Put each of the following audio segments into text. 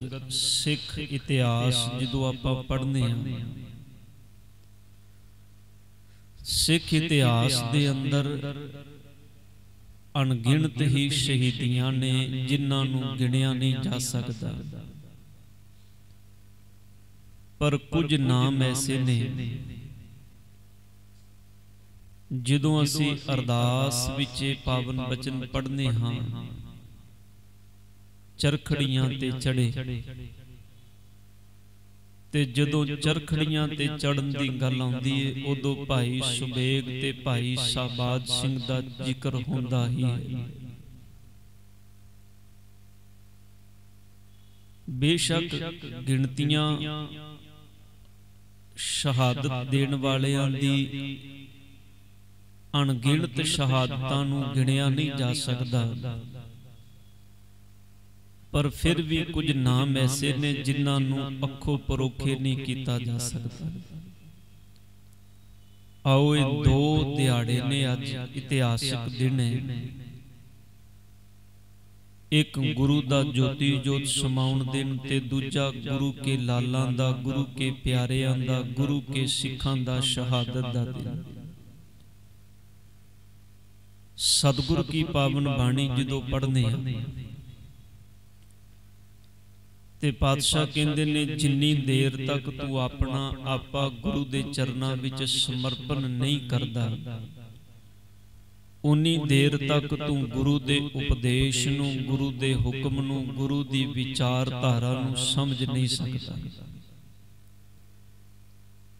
सिख इतिहास जो आप पढ़ने सिख इतिहास के अंदर अणगिणत ही शहीदियां ने जिन्होंने गिणिया नहीं जा सकता, पर कुछ नाम ऐसे ने जदों असी अरदास विच पावन बचन पढ़ने हाँ चरखड़ियां ते चढ़े ते जदों चरखड़ियां ते चढ़न दी गल आउंदी है उदों भाई सुबेग ते भाई शाहबाज सिंह दा जिक्र होंदा ही है। बेशक गिणतियां शहादत देण वालियां दी अणगिणत शहादतां नूं गिणिया नहीं जा सकदा, पर फिर भी कुछ नाम ऐसे ने जिन्होंने अखों परोखे नहीं किया जा सकता। आओ ये दो दिहाड़े ने अज इतिहासिक दिन है, एक गुरु दा ज्योति जोत समाउण दिन ते दूजा गुरु के लालां दा, गुरु के प्यारियां दा, गुरु के सिखां दा शहादत दा दिन। सतगुर की पावन बाणी जदों पढ़ने ते पातशाह कहंदे ने जिन्नी देर तक तू अपना आपा गुरु दे चरनां विच समर्पण नहीं करदा उन्नी देर तक तू गुरु दे उपदेश नूं, गुरु दे हुक्म नूं, गुरु दी विचारधारा नूं समझ नहीं सकदा।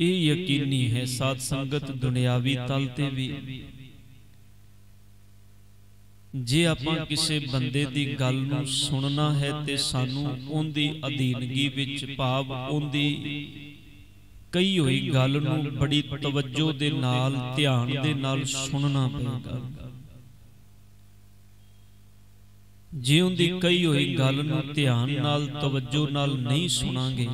ये यकीनी है साध संगत दुनियावी तल ते भी जे आपां किसी बंदे दी गल नूं सुनना है ते सानू उनदी अधीनगी विच भाव उनदी कही हुई गल नूं बड़ी तवज्जो दे नाल ध्यान दे नाल सुनना पेगा। जे उनदी कही हुई गल नूं ध्यान नाल तवज्जो नाल नहीं सुनांगे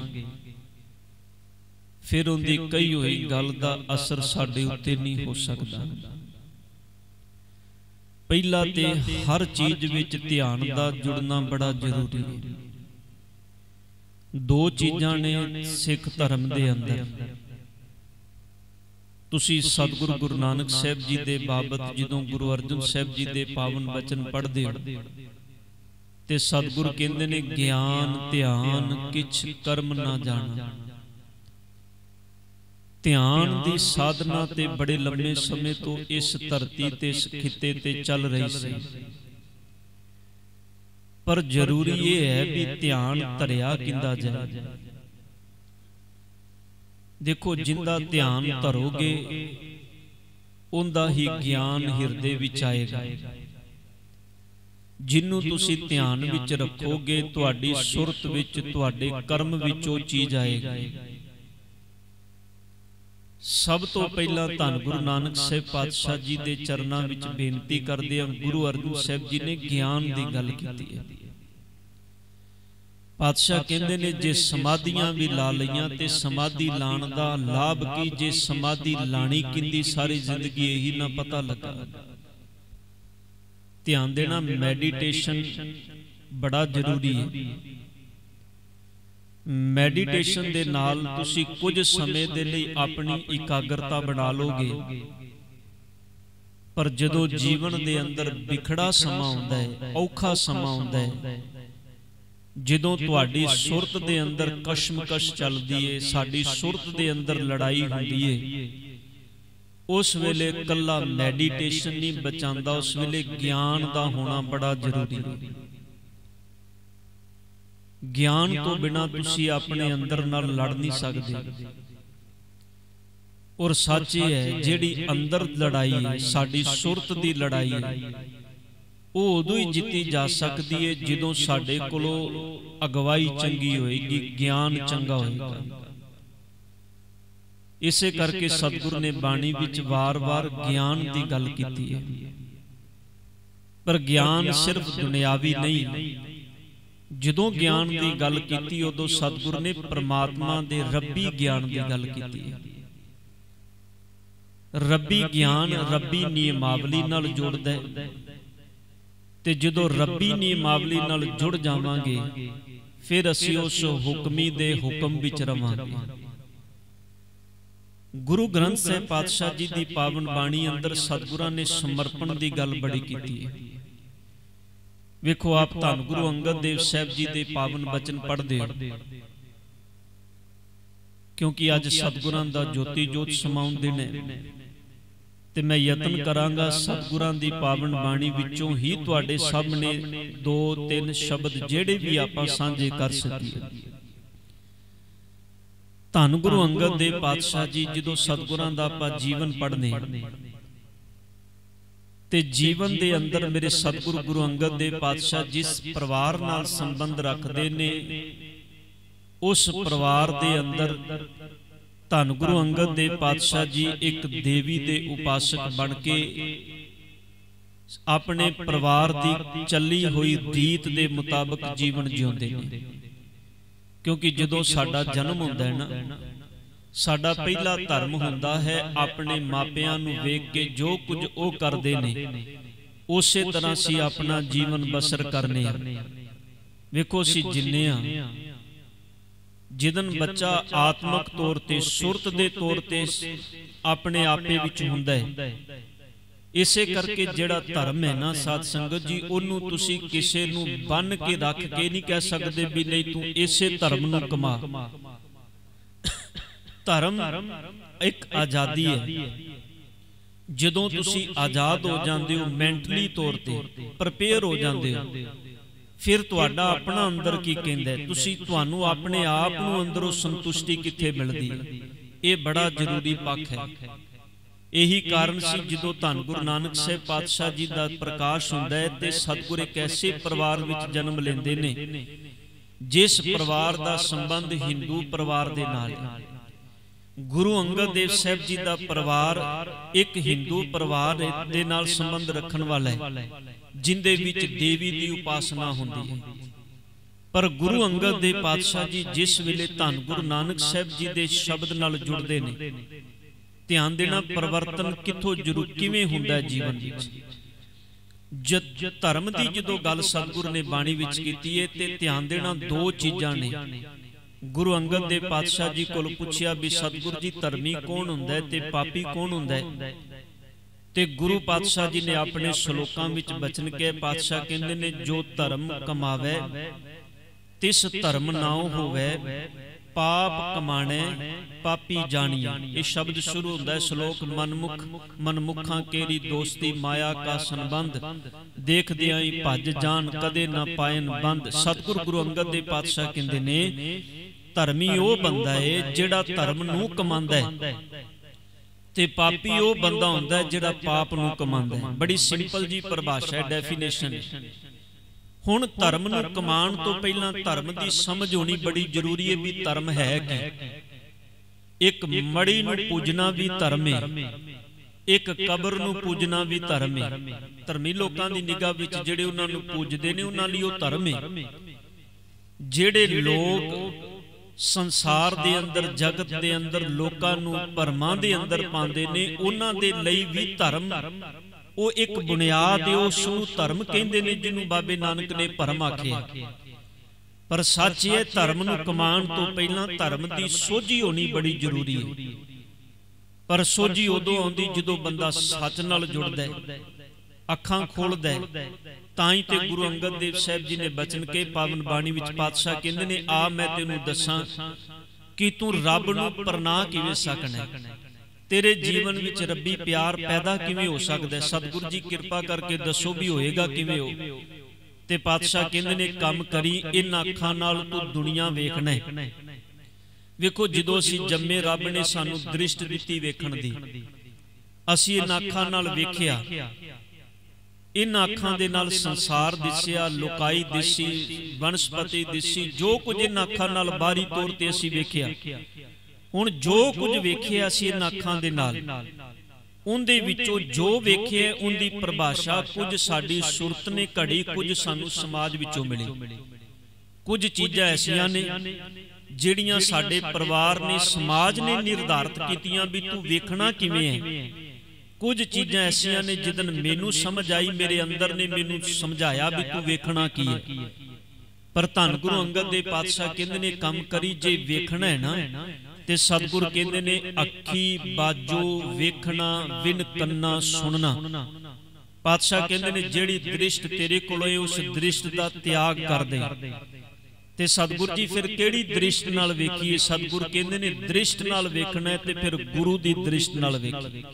फिर उनदी कही हुई गल दा असर साडे उत्ते नहीं हो सकदा। पहला ते हर चीज विच ध्यान दा जुड़ना बड़ा जरूरी है। दो चीज़ां ने सिख धर्म दे अंदर तुसी सतगुरु गुरु नानक साहब जी दे बाबत जदों गुरु अर्जन साहब जी दे पावन वचन पढ़दे हो ते सतगुरु कहंदे ने ज्ञान ध्यान किछ कर्म ना जाना। ध्यान की साधना ते बड़े लंबे समय तो इस धरती ते इस खिते ते चल रही सी, पर जरूरी ये है भी ध्यान धरिया किंदा जाए। देखो जिंदा ध्यान धरोगे उनदा ही ज्ञान हिरदे विच आएगा। जिन्नू तुसी ध्यान विच रखोगे तुहाडी सुरत विच तुहाडे कर्म विच ओ चीज आएगी। सब तो पहला धन गुरु नानक साहब पातशाह जी के चरणों विच बेनती करदे हैं, गुरु अर्जन साहब जी ने ज्ञान की गल की है। पातशाह कहंदे ने जे समाधियां भी ला लईयां ते समाधि लाण दा लाभ की, जे समाधि लाणी किंदी सारी जिंदगी यही ना पता लगा। ध्यान देना मैडिटेशन बड़ा जरूरी है। मैडिटेशन दे नाल तुसी कुछ समय दे लई अपनी एकाग्रता बना लोगे, पर जदों जीवन दे अंदर बिखड़ा समा आउंदा है, औखा समा आउंदा है, जदों तुहाडी सुरत दे अंदर कशमकश चलदी है, साडी सुरत दे अंदर लड़ाई हुंदी है, उस वेले कल्ला मैडिटेशन नहीं बचांदा, उस वेले ज्ञान दा होना बड़ा जरूरी है। ज्ञान तो बिना तुसी अपने अंदर नाल लड़ नहीं सकते। और सच ये है जिहड़ी अंदर लड़ाई है साडी सुरत दी लड़ाई है वो उदों ही जीती जा सकती है जदों साडे कोलों अगवाई चंगी होएगी, ज्ञान चंगा होएगा। इसे करके सतगुरु ने बाणी विच वार-वार ज्ञान की गल कीती है, पर ज्ञान सिर्फ दुनियावी नहीं। जदों ज्ञान की गल की उदों सतगुरु ने परमात्मा दे रब्बी ज्ञान की गल की है। रब्बी ज्ञान रब्बी नियमावली नाल जुड़दा है ते जदों रब्बी नियमावली नाल जुड़ जावांगे फिर असी उस हुक्मी दे हुक्म विच रवांगे। गुरु ग्रंथ साहिब पातशाह जी की पावन बाणी अंदर सतगुरां ने समर्पण की गल बड़ी की है। वेखो आप धन गुरु अंगद देव साहब जी के पावन बचन पढ़ते हो, क्योंकि अज सतगुरां दा ज्योति जोत समाउण दिन है, ते मैं यतन करांगा सतगुरां दी पावन बाणी विचों ही तुहाडे सामने 2-3 शब्द जेड़े भी आपां सांझे कर सकीए। धन गुरु अंगद देव पातशाह जी जदों सतगुरां दा आपां जीवन पढ़ने ते जीवन दे अंदर मेरे सतगुरु गुरु अंगद देव पातशाह जिस परिवार नाल संबंध रखते ने, उस परिवार दे अंदर धन गुरु अंगद देव पातशाह जी एक देवी दे उपासक बन के अपने परिवार दी चली हुई रीत दे मुताबिक जीवन जिउंदे ने। क्योंकि जदों साडा जन्म हुंदा है ना, साडा पहला धर्म हुंदा है अपने मापियां नूं वेख के जो कुछ वो करदे ने उस तरह असीं अपना जीवन बसर करने। वेखो असीं जिन्ने आ, जिदन बच्चा आत्मक तौर ते सुरत दे तौर ते अपने आपे विच हुंदा है, इसे करके जिहड़ा धर्म है ना साध संगत जी, उहनूं तुसीं किसे नूं बन के रख के नहीं कह सकदे भी नहीं तूं इसे धर्म नूं कमा। धर्म एक आज़ादी है। जदों तुसीं आज़ाद हो जाते हो, मेंटली तौर ते प्रिपेयर हो जाते हो, फिर तुहाडा अपना अंदर की कहंदा है, तुसीं तुहानूं अपने आप नूं अंदरों संतुष्टि कित्थे मिलदी है। ये बड़ा जरूरी पक्ष है। यही कारण सी जदों धन गुरु नानक साहिब पातशाह जी का प्रकाश हुंदा है ते सतगुर एक ऐसे परिवार विच जन्म लेंदे ने जिस परिवार का संबंध हिंदू परिवार दे नाल है। गुरु अंगद देव साहब जी का परिवार एक हिंदू परिवार दे नाल संबंध रखन वाला है, जिंदे विच देवी की उपासना होंदी है। पर गुरु अंगद देव पातशाह जी जिस वेले धन गुरु नानक साहब जी के शब्द नाल जुड़ते ने, ध्यान देना परिवर्तन कित्थों जरूर किवें हुंदा है जीवन विच। जद धर्म की जदों गल सतगुर ने बाणी विच कीती है ते ध्यान देना दो चीज़ां ने। गुरु अंगद देव पातशाह जी कोल पुछया भी सतगुर जी धर्मी कौन हुंदा है ते पापी कौन हुंदा है, ते गुरु पातशाह जी ने अपने श्लोकां विच बचन कहे। पातशाह कहंदे ने जो धर्म कमावे तिस धर्म नाउ होवे, पाप कमाणे पापी जानिए। ये शब्द शुरू होता है श्लोक मनमुख मनमुखा केरी दोस्ती माया का संबंध, देख दिया ही भज जान कदे ना पायन बंद। सतगुरु गुरु अंगद देव पातशाह कहंदे ने धर्मी वो बंदा है जिहड़ा धर्म नूं कमांदा है, ते पापी वो बंदा हुंदा है जिहड़ा पाप नूं कमांदा है। बड़ी सिंपल जी परिभाषा है, डेफिनेशन है। हुण धर्म नूं कमाण तो पहला धर्म की समझ होनी बड़ी जरूरी है भी धर्म है कि एक मड़ी नूं पूजना भी धर्म है, एक कबर नूं पूजना भी धर्म है। धर्मी लोकां दी निगाह विच जिहड़े उन्हां नूं पूजदे ने उन्हां लई ओह धर्म है। जिहड़े लोग संसार दे अंदर जगत दे अंदर लोकां नूं भरमां दे अंदर पांदे ने उन्हां दे लई भी धर्म वो एक बुनियाद है। उसनूं धर्म कहंदे ने जिन्हों बाबे नानक ने भरम आखिया। पर सच है धर्म नूं कमाण तो पहला धर्म की सोझी होनी बड़ी जरूरी है। पर सोझी उदों आउंदी जदों बंदा सच नाल जुड़दा है, अखां खोलदा है। ताई ते गुरु अंगद देव साहब जी ने बचन के पावन बाणी विच पातशाह कहंदे ने आ मैं तैनूं दसां कि तू रब नूं परनाह किवें सकना है, तेरे जीवन विच रब्बी प्यार पैदा किवें हो सकदा है। सतगुरु जी कृपा करके दसो भी होएगा किवें हो। ते पातशाह कहंदे ने कम करी इन्हां अखां नाल तू दुनिया वेखना है। वेखो जदों असीं जम्मे रब ने सानूं दृष्ट दित्ती वेखण दी, असीं इन्हां अखां नाल वेखिया, इन्हां अखां दे नाल संसार दिसिया, लुकाई दिसी, वनस्पति दिसी, जो कुछ इन्हां अखां नाल बाहरी तौर ते असीं वेखिया। हुण जो कुछ वेखिया असीं इन्हां अखां दे नाल, उहदे विचों जो वेखिया उहदी परिभाषा कुछ साडी सुरत ने घड़ी, कुछ सानूं समाज विचों मिली। कुछ चीज़ां ऐसियां ने जिहड़ियां साडे परिवार ने समाज ने निर्धारित कीतियां भी तू वेखना किवें है। कुछ चीज़ां ऐसियां ने जिदन मैनूं समझ आई, मेरे अंदर ने मैनूं समझाया भी तू वेखना की है। पर धन गुरु अंगद देव पातशाह कहते ने काम करी जे वेखना है ना ते सतगुरु कहते ने अखी बाजो वेखना विन कन्ना सुनना। पातशाह कहते ने जेड़ी दृष्ट तेरे कोल है उस दृष्ट दा त्याग कर दे। ते सतगुरु जी फिर केड़ी दृष्ट नाल वेखीए? सतगुरु कहते ने दृष्ट नाल वेखना है ते फिर गुरु दी दृष्ट नाल वेखीए।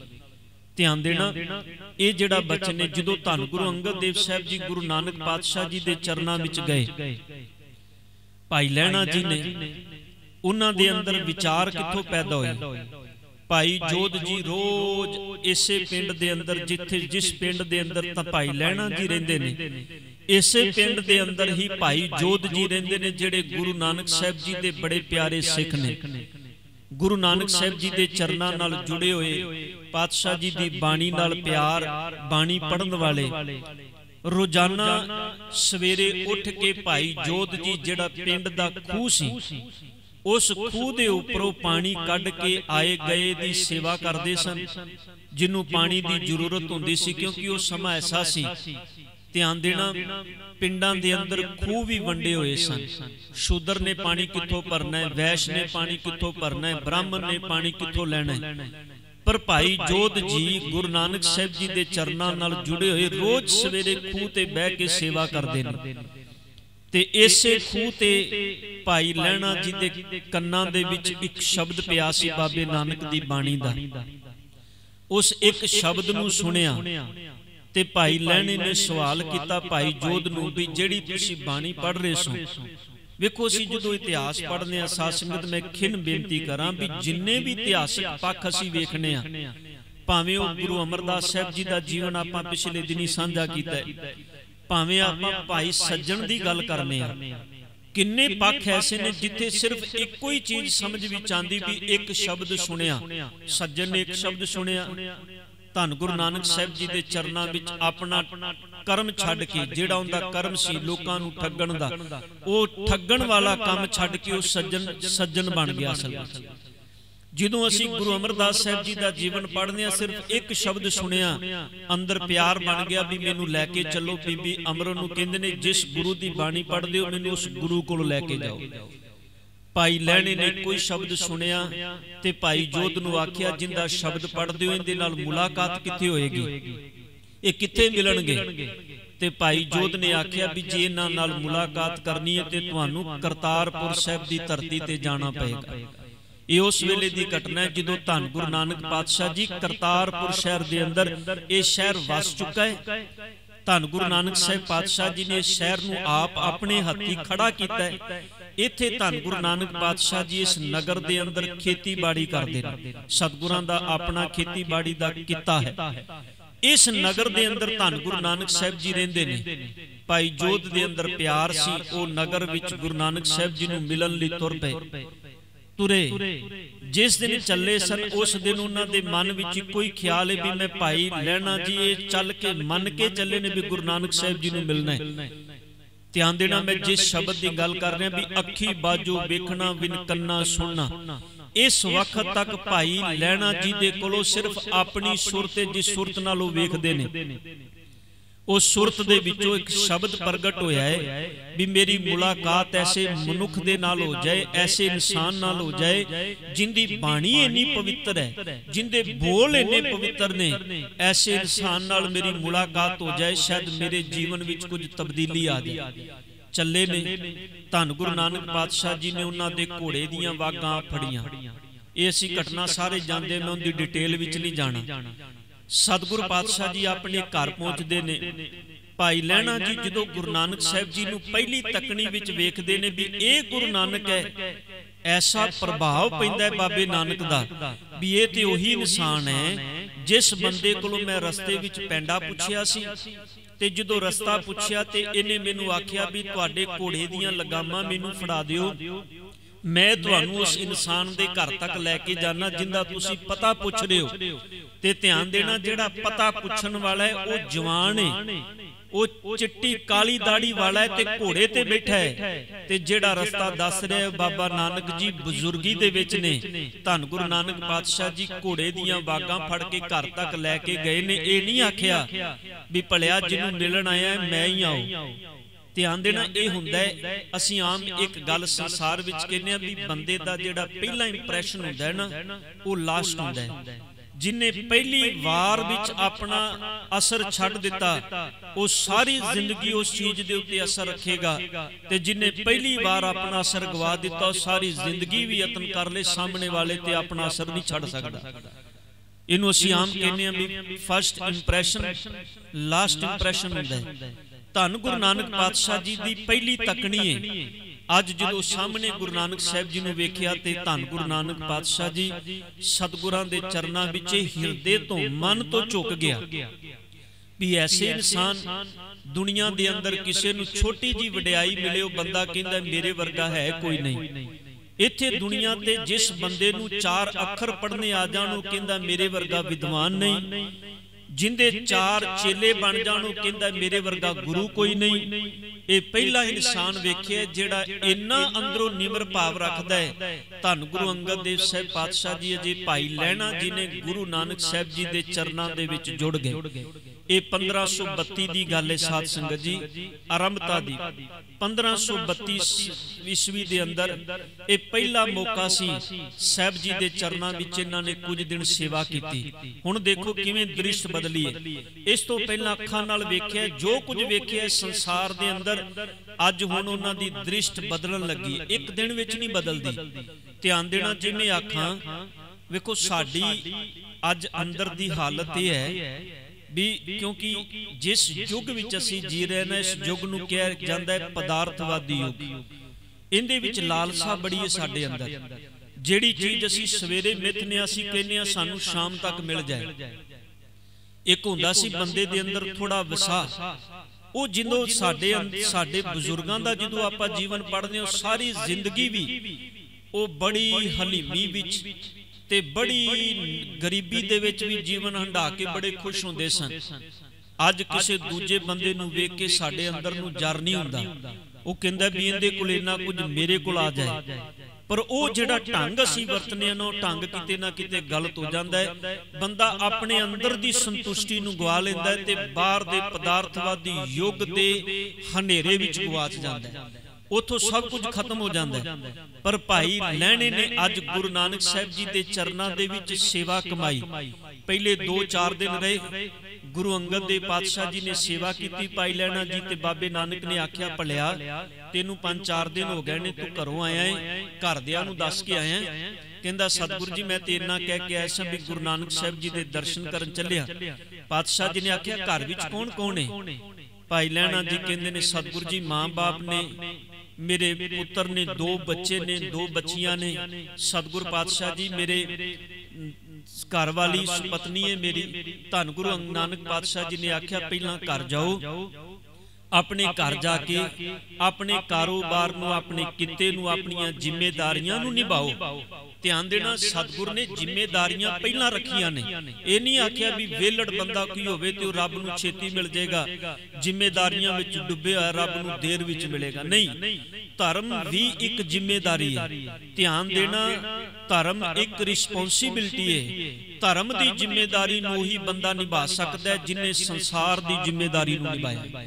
ध्यान देना, ये जिहड़ा बचन है जदों धन गुरु अंगद देव साहब जी गुरु नानक पातशाह जी दे चरनां विच गए, भाई लहणा जी ने उन्हां दे अंदर विचार कित्थों पैदा होए? भाई जोध जी रोज इसे पिंड दे अंदर जिथे जिस पिंड दे अंदर तां भाई लहणा जी रहिंदे ने, इसे पिंड दे अंदर ही भाई जोध जी रहिंदे ने, जिहड़े गुरु नानक साहब जी दे बड़े प्यारे सिख ने। गुरु नानक साहब जी दे चरनां नाल जुड़े हुए, पातशाह जी दी बाणी नाल प्यार, बाणी पढ़न वाले, रोजाना सवेरे उठ के भाई जोध जी जिहड़ा पिंड दा खूह सी उस खूह दे उपरों पानी कढ के आए गए दी सेवा करदे सन, जिन्हों पानी दी जरूरत हुंदी सी, क्योंकि उस समा ऐसा सी। ध्यान देना, पिंडां दे अंदर खूह भी वंडे हुए सन। शूदर ने पानी कित्थों भरना है, वैश्य ने पानी कित्थों भरना है, ब्राह्मण ने पानी कित्थों लैना है। पर भाई जोध जी गुरु नानक साहब जी दे चरनां नाल जुड़े हुए रोज सवेरे खूह ते बह के सेवा करदे ने। ते इसे खूह ते भाई लहणा जी दे कन्नां दे विच एक शब्द पिया सी बाबे नानक दी बाणी दा। उस एक शब्द नूं सुनिया ते भाई लहणे ने सवाल किया भाई जोध नूं भी जिहड़ी तुसीं बाणी पढ़ रहे सो। वेखो असीं जदों इतिहास पढ़ने साध संगत मैं खिन बेनती करां भी जिन्ने भी इतिहासक पक्ष असीं वेखने आ, भावें वो गुरु अमरदास साहब जी दा जीवन आपां पिछले दिनी साझा कीता है, भावें आपां भाई सज्जण दी गल करने आ, किन्ने पक्ष ऐसे ने जिथे सिर्फ एको ही चीज समझ विच आंदी भी एक शब्द सुनिया, सज्जण ने एक शब्द सुनिया, धन गुरु नानक साहब जी दे चरनां विच अपना कर्म छड्ड के, जिहड़ा उनदा कर्म सी लोकां नूं ठगण दा, वो ठगण वाला काम छड्ड के वो सज्जन बन गया। असल जदों असीं गुरु अमरदास साहब जी दा जीवन पढ़ने आ, सिर्फ एक शब्द सुनिया, अंदर प्यार बन गया भी मैनू लैके चलो। बीबी अमर नूं कहंदे ने जिस गुरु दी बाणी पढ़दे हो मैनू उस गुरु कोल लैके जाओ। भाई लहणे ने कोई शब्द सुनिया ते भाई जोध नूं आखिया जिंदा शब्द पढ़दे हो इहदे नाल मुलाकात कित्थे होएगी, ये कित्थे मिलणगे? ते भाई जोध ने आखिया भी जे इन्हां नाल मुलाकात करनी है ते तुहानूं करतारपुर साहिब दी धरती ते जाना पएगा। ये उस वेले दी घटना है जदों धन गुरु नानक पातशाह जी करतारपुर शहर दे अंदर ये शहर वस चुका है। धन गुरु नानक साहिब पातशाह जी ने शहर नूं आप अपने हत्थी खड़ा कीता है। इत्थे धन गुरु नानक पातशाह जी इस नगर दे अंदर खेतीबाड़ी करदे ने, सतगुरां दा अपना खेतीबाड़ी दा किता है। इस नगर दे अंदर धन गुरु नानक साहब जी रहिंदे ने। भाई जोध दे अंदर प्यार सी, ओ नगर विच गुरु नानक साहब जी नूं मिलन लई तुर पए। तुरे जिस दिन चले सन उस दिन उन्हां दे मन विच कोई ख्याल है भी मैं भाई लहणा जी ये चल के मन के चले ने भी गुरु नानक साहब जी नूं मिलना है। ध्यान देना, मैं जिस शब्द की गल कर रहा भी अखी बाजो वेखना विन कन्ना सुनना, इस वक्त तक भाई लहणा जी दे कोलों सिर्फ अपनी सुरत जिस सुरत नाल वो वेखदे ने, उस सुरत दे विचों एक शब्द प्रगट होया है भी मेरी मुलाकात ऐसे मनुख दे नाल हो जाए, ऐसे इंसान नाल हो जाए जिंदी बाणी इन्नी पवित्र है, जिंदे बोल इन्ने पवित्र ने, ऐसे इंसान नाल मेरी मुलाकात हो जाए, शायद मेरे जीवन विच कुछ तब्दीली आ जाए। चले ने धन गुरु नानक पातशाह जी ने उन्हां दे घोड़े दीयां वागां फड़ियां। ये असीं घटना सारे जानदे, मैं उनकी डिटेल विच नहीं जाना। सतगुरु पातशाह जी अपने घर पहुंचते ने। भाई लहणा जी जदों गुरु नानक साहब जी नूं पहली तकनी विच वेखदे ने भी ये गुरु नानक है, ऐसा प्रभाव पैंदा है बाबे नानक दा भी ये ते ओही इंसान है जिस बंदे कोलों मैं रस्ते विच पैंडा पुछिया सी ते जदों रस्ता पुछिया ते इन्हें मैनूं आखिया भी तुहाडे घोड़े दीयां लगामां मैनूं फड़ा दिओ, मैं तुहानूं उस इंसान दे घर तक लैके जाना जिंदा तुसीं पता पुछ रहे हो। ते ध्यान देना, जिहड़ा पता पुछण वाला है वो जवान है, वो चिट्टी काली दाड़ी वाला है ते घोड़े ते बैठा है, ते जिहड़ा रस्ता दस रहा है बाबा नानक जी बुजुर्गी दे विच ने। धन गुरु नानक पातशाह जी घोड़े दीयां वागां फड़ के घर तक लैके गए ने। ये नहीं आखिया भी भलिया जिन्हों मिलन आया मैं ही आओ। ਧਿਆਨ ਦੇਣਾ ਇਹ ਹੁੰਦਾ ਹੈ, ਅਸੀਂ ਆਮ ਇੱਕ ਗੱਲ ਸੰਸਾਰ ਵਿੱਚ ਕਹਿੰਦੇ ਆ ਵੀ ਬੰਦੇ ਦਾ ਜਿਹੜਾ ਪਹਿਲਾ ਇੰਪ੍ਰੈਸ਼ਨ ਹੁੰਦਾ ਹੈ ਨਾ, ਉਹ ਲਾਸਟ ਹੁੰਦਾ ਹੈ। ਜਿਨੇ ਪਹਿਲੀ ਵਾਰ ਵਿੱਚ ਆਪਣਾ ਅਸਰ ਛੱਡ ਦਿੱਤਾ, ਉਹ ਸਾਰੀ ਜ਼ਿੰਦਗੀ ਉਸ ਚੀਜ਼ ਦੇ ਉੱਤੇ ਅਸਰ ਰੱਖੇਗਾ, ਤੇ ਜਿਨੇ ਪਹਿਲੀ ਵਾਰ ਆਪਣਾ ਅਸਰ ਗਵਾ ਦਿੱਤਾ, ਉਹ ਸਾਰੀ ਜ਼ਿੰਦਗੀ ਵੀ ਯਤਨ ਕਰ ਲੇ ਸਾਹਮਣੇ ਵਾਲੇ ਤੇ ਆਪਣਾ ਅਸਰ ਨਹੀਂ ਛੱਡ ਸਕਦਾ। ਇਹਨੂੰ ਅਸੀਂ ਆਮ ਕਹਿੰਦੇ ਆ ਵੀ ਫਸਟ ਇੰਪ੍ਰੈਸ਼ਨ ਲਾਸਟ ਇੰਪ੍ਰੈਸ਼ਨ ਹੁੰਦਾ ਹੈ। ਧੰਨ ਗੁਰੂ ਨਾਨਕ ਪਾਤਸ਼ਾਹ ਜੀ ਦੀ ਪਹਿਲੀ ਤੱਕਣੀ ਹੈ। ਅੱਜ ਜਦੋਂ ਸਾਹਮਣੇ ਗੁਰੂ ਨਾਨਕ ਸਾਹਿਬ ਜੀ ਨੂੰ ਵੇਖਿਆ ਤੇ ਧੰਨ ਗੁਰੂ ਨਾਨਕ ਪਾਤਸ਼ਾਹ ਜੀ ਸਤਿਗੁਰਾਂ ਦੇ ਚਰਨਾਂ ਵਿੱਚ ਹਿਰਦੇ ਤੋਂ ਮਨ ਤੋਂ ਝੁਕ ਗਿਆ ਵੀ ਐਸੇ ਇਨਸਾਨ ਦੁਨੀਆ ਦੇ ਅੰਦਰ ਕਿਸੇ ਨੂੰ ਛੋਟੀ ਜੀ ਵਡਿਆਈ ਮਿਲੇ, ਉਹ ਬੰਦਾ ਕਹਿੰਦਾ ਮੇਰੇ ਵਰਗਾ ਹੈ ਕੋਈ ਨਹੀਂ। ਇੱਥੇ ਦੁਨੀਆ ਤੇ ਜਿਸ ਬੰਦੇ ਨੂੰ 4 ਅੱਖਰ ਪੜ੍ਹਨੇ ਆ ਜਾਣ, ਉਹ ਕਹਿੰਦਾ ਮੇਰੇ ਵਰਗਾ ਵਿਦਵਾਨ ਨਹੀਂ। ਜਿੰਦੇ 4 ਚੇਲੇ ਬਣ ਜਾਣ, ਉਹ ਕਹਿੰਦਾ ਮੇਰੇ ਵਰਗਾ ਗੁਰੂ ਕੋਈ ਨਹੀਂ। ਇਹ ਪਹਿਲਾ ਇਨਸਾਨ ਵੇਖਿਆ ਜਿਹੜਾ ਇੰਨਾ ਅੰਦਰੋਂ ਨਿਮਰ ਭਾਵ ਰੱਖਦਾ ਹੈ। ਧੰਨ ਗੁਰੂ ਅੰਗਦ ਦੇਵ ਸਾਹਿਬ ਪਾਤਸ਼ਾਹ ਜੀ ਅਜੇ ਭਾਈ ਲਹਿਣਾ ਜੀ ਨੇ ਗੁਰੂ ਨਾਨਕ ਸਾਹਿਬ ਜੀ ਦੇ ਚਰਨਾਂ ਦੇ ਵਿੱਚ ਜੁੜ ਗਏ। ਇਹ 1532 ਦੀ ਗੱਲ ਹੈ ਸਾਧ ਸੰਗਤ ਜੀ, ਆਰੰਭਤਾ ਦੀ 1532 ਈਸਵੀ ਦੇ ਅੰਦਰ ਇਹ ਪਹਿਲਾ ਮੌਕਾ ਸੀ ਸਾਹਿਬ ਜੀ ਦੇ ਚਰਨਾਂ ਵਿੱਚ ਇਹਨਾਂ ਨੇ ਕੁਝ ਦਿਨ ਸੇਵਾ ਕੀਤੀ। ਹੁਣ ਦੇਖੋ ਕਿਵੇਂ ਦ੍ਰਿਸ਼ ਬਦਲੀ ਹੈ। ਇਸ ਤੋਂ ਪਹਿਲਾਂ ਅੱਖਾਂ ਨਾਲ ਵੇਖਿਆ ਜੋ ਕੁਝ ਵੇਖਿਆ ਸੰਸਾਰ ਦੇ ਅੰਦਰ, ਅੱਜ ਹੁਣ ਉਹਨਾਂ ਦੀ ਦ੍ਰਿਸ਼ਟ ਬਦਲਣ ਲੱਗੀ। ਇੱਕ ਦਿਨ ਵਿੱਚ ਨਹੀਂ ਬਦਲਦੀ। ਧਿਆਨ ਦੇਣਾ, ਜਿਵੇਂ ਆਖਾਂ ਵੇਖੋ ਸਾਡੀ ਅੱਜ ਅੰਦਰ ਦੀ ਹਾਲਤ ਇਹ ਹੈ ਵੀ ਕਿਉਂਕਿ ਜਿਸ ਯੁੱਗ ਵਿੱਚ ਅਸੀਂ ਜੀ ਰਹੇ ਨੇ, ਇਸ ਯੁੱਗ ਨੂੰ ਕਿਹਾ ਜਾਂਦਾ ਹੈ ਪਦਾਰਥਵਾਦੀ ਯੁੱਗ। ਇਹਦੇ ਵਿੱਚ ਲਾਲਸਾ ਬੜੀ ਹੈ ਸਾਡੇ ਅੰਦਰ। ਜਿਹੜੀ ਚੀਜ਼ ਅਸੀਂ ਸਵੇਰੇ ਮਿੱਥਨੇ, ਅਸੀਂ ਕਹਿੰਦੇ ਆ ਸਾਨੂੰ ਸ਼ਾਮ ਤੱਕ ਮਿਲ ਜਾਏ। ਇੱਕ ਹੁੰਦਾ ਸੀ ਬੰਦੇ ਦੇ ਅੰਦਰ ਥੋੜਾ ਵਿਸਾਹ, ਉਹ ਜਦੋਂ ਸਾਡੇ ਬਜ਼ੁਰਗਾਂ ਦਾ ਜਦੋਂ ਆਪਾਂ ਜੀਵਨ ਪੜ੍ਹਦੇ ਹਾਂ, ਸਾਰੀ ਜ਼ਿੰਦਗੀ ਵੀ ਉਹ ਬੜੀ ਹਲੀਮੀ ਵਿੱਚ ਤੇ ਬੜੀ ਗਰੀਬੀ ਦੇ ਵਿੱਚ ਵੀ ਜੀਵਨ ਹੰਢਾ ਕੇ ਬੜੇ ਖੁਸ਼ ਹੁੰਦੇ ਸਨ। ਅੱਜ ਕਿਸੇ ਦੂਜੇ ਬੰਦੇ ਨੂੰ ਵੇਖ ਕੇ ਸਾਡੇ ਅੰਦਰ ਨੂੰ ਜਰ ਨਹੀਂ ਹੁੰਦਾ। ਉਹ ਕਹਿੰਦਾ ਵੀ ਇਹਦੇ ਕੋਲ ਇੰਨਾ ਕੁਝ ਮੇਰੇ ਕੋਲ ਆ ਜਾਏ। ਪਰ ਉਹ ਜਿਹੜਾ ਢੰਗ ਅਸੀਂ ਵਰਤਨੇ ਨਾ, ਉਹ ਢੰਗ ਕਿਤੇ ਨਾ ਕਿਤੇ ਗਲਤ ਹੋ ਜਾਂਦਾ ਹੈ। ਬੰਦਾ ਆਪਣੇ ਅੰਦਰ ਦੀ ਸੰਤੁਸ਼ਟੀ ਨੂੰ ਗਵਾ ਲੈਂਦਾ ਹੈ ਤੇ ਬਾਹਰ ਦੇ ਪਦਾਰਥਵਾਦੀ ਯੁੱਗ ਦੇ ਹਨੇਰੇ ਵਿੱਚ ਗਵਾਚ ਜਾਂਦਾ ਹੈ। ਉਥੋਂ ਸਭ ਕੁਝ ਖਤਮ ਹੋ ਜਾਂਦਾ ਹੈ। ਪਰ ਭਾਈ ਲਹਿਣੇ ਨੇ ਅੱਜ ਗੁਰੂ ਨਾਨਕ ਸਾਹਿਬ ਜੀ ਦੇ ਚਰਨਾਂ ਦੇ ਵਿੱਚ ਸੇਵਾ ਕਮਾਈ। ਪਹਿਲੇ 2-4 ਦਿਨ ਰਹੇ, ਗੁਰੂ ਅੰਗਦ ਦੇਵ ਪਾਤਸ਼ਾਹ ਜੀ ਨੇ ਸੇਵਾ ਕੀਤੀ ਭਾਈ ਲਹਿਣਾ ਜੀ ਤੇ ਬਾਬੇ ਨਾਨਕ ਨੇ ਆਖਿਆ ਭਲਿਆ ਤੈਨੂੰ 5-4 ਦਿਨ ਹੋ ਗਏ ਨੇ, ਤੂੰ ਘਰੋਂ ਆਇਆ ਹੈ, ਘਰਦਿਆਂ ਨੂੰ ਦੱਸ ਕੇ ਆਇਆ। ਕਹਿੰਦਾ ਸਤਿਗੁਰੂ ਜੀ ਮੈਂ ਤੇ ਇੰਨਾ ਕਹਿ ਕੇ ਆਇਆ ਸਾਂ ਵੀ ਗੁਰੂ ਨਾਨਕ ਸਾਹਿਬ ਜੀ ਦੇ ਦਰਸ਼ਨ ਕਰਨ ਚੱਲਿਆ। ਪਾਤਸ਼ਾਹ ਜੀ ਨੇ ਆਖਿਆ ਘਰ ਵਿੱਚ ਕੌਣ ਕੌਣ ਹੈ? ਭਾਈ ਲਹਿਣਾ ਜੀ ਕਹਿੰਦੇ ਨੇ ਸਤਿਗੁਰੂ ਜੀ ਮਾਂ ਬਾਪ ਨੇ, ਮੇਰੇ ਪੁੱਤਰ ਨੇ, 2 ਬੱਚੇ ਨੇ, 2 ਬੱਚੀਆਂ ਨੇ। ਸਤਿਗੁਰ ਪਾਤਸ਼ਾਹ ਜੀ ਮੇਰੇ ਘਰ ਵਾਲੀ ਪਤਨੀ ਹੈ ਮੇਰੀ। ਧੰਨ ਗੁਰੂ ਨਾਨਕ ਪਾਤਸ਼ਾਹ ਜੀ ਨੇ ਆਖਿਆ ਪਹਿਲਾਂ ਘਰ ਜਾਓ, ਆਪਣੇ ਘਰ ਜਾ ਕੇ ਆਪਣੇ ਕਾਰੋਬਾਰ ਨੂੰ, ਆਪਣੇ ਕਿੱਤੇ ਨੂੰ, ਆਪਣੀਆਂ ਜ਼ਿੰਮੇਦਾਰੀਆਂ ਨੂੰ ਨਿਭਾਓ। ਧਿਆਨ ਦੇਣਾ, ਸਤਿਗੁਰ ਨੇ ਜ਼ਿੰਮੇਦਾਰੀਆਂ ਪਹਿਲਾਂ ਰੱਖੀਆਂ ਨੇ। ਇਹ ਨਹੀਂ ਆਖਿਆ ਵੀ ਵੇਲੜ ਬੰਦਾ ਕੋਈ ਹੋਵੇ ਤੇ ਉਹ ਰੱਬ ਨੂੰ ਛੇਤੀ ਮਿਲ ਜਾਏਗਾ, ਜ਼ਿੰਮੇਦਾਰੀਆਂ ਵਿੱਚ ਡੁੱਬਿਆ ਹੋਇਆ ਰੱਬ ਨੂੰ ਦੇਰ ਵਿੱਚ ਮਿਲੇਗਾ। ਨਹੀਂ, ਧਰਮ ਵੀ ਇੱਕ ਜ਼ਿੰਮੇਦਾਰੀ ਹੈ। ਧਿਆਨ ਦੇਣਾ, ਧਰਮ ਇੱਕ ਰਿਸਪੌਂਸਿਬਿਲਿਟੀ ਹੈ। ਧਰਮ ਦੀ ਜ਼ਿੰਮੇਦਾਰੀ ਨੂੰ ਉਹੀ ਬੰਦਾ ਨਿਭਾ ਸਕਦਾ ਹੈ ਜਿਹਨੇ ਸੰਸਾਰ ਦੀ ਜ਼ਿੰਮੇਦਾਰੀ ਨੂੰ ਨਿਭਾਇਆ।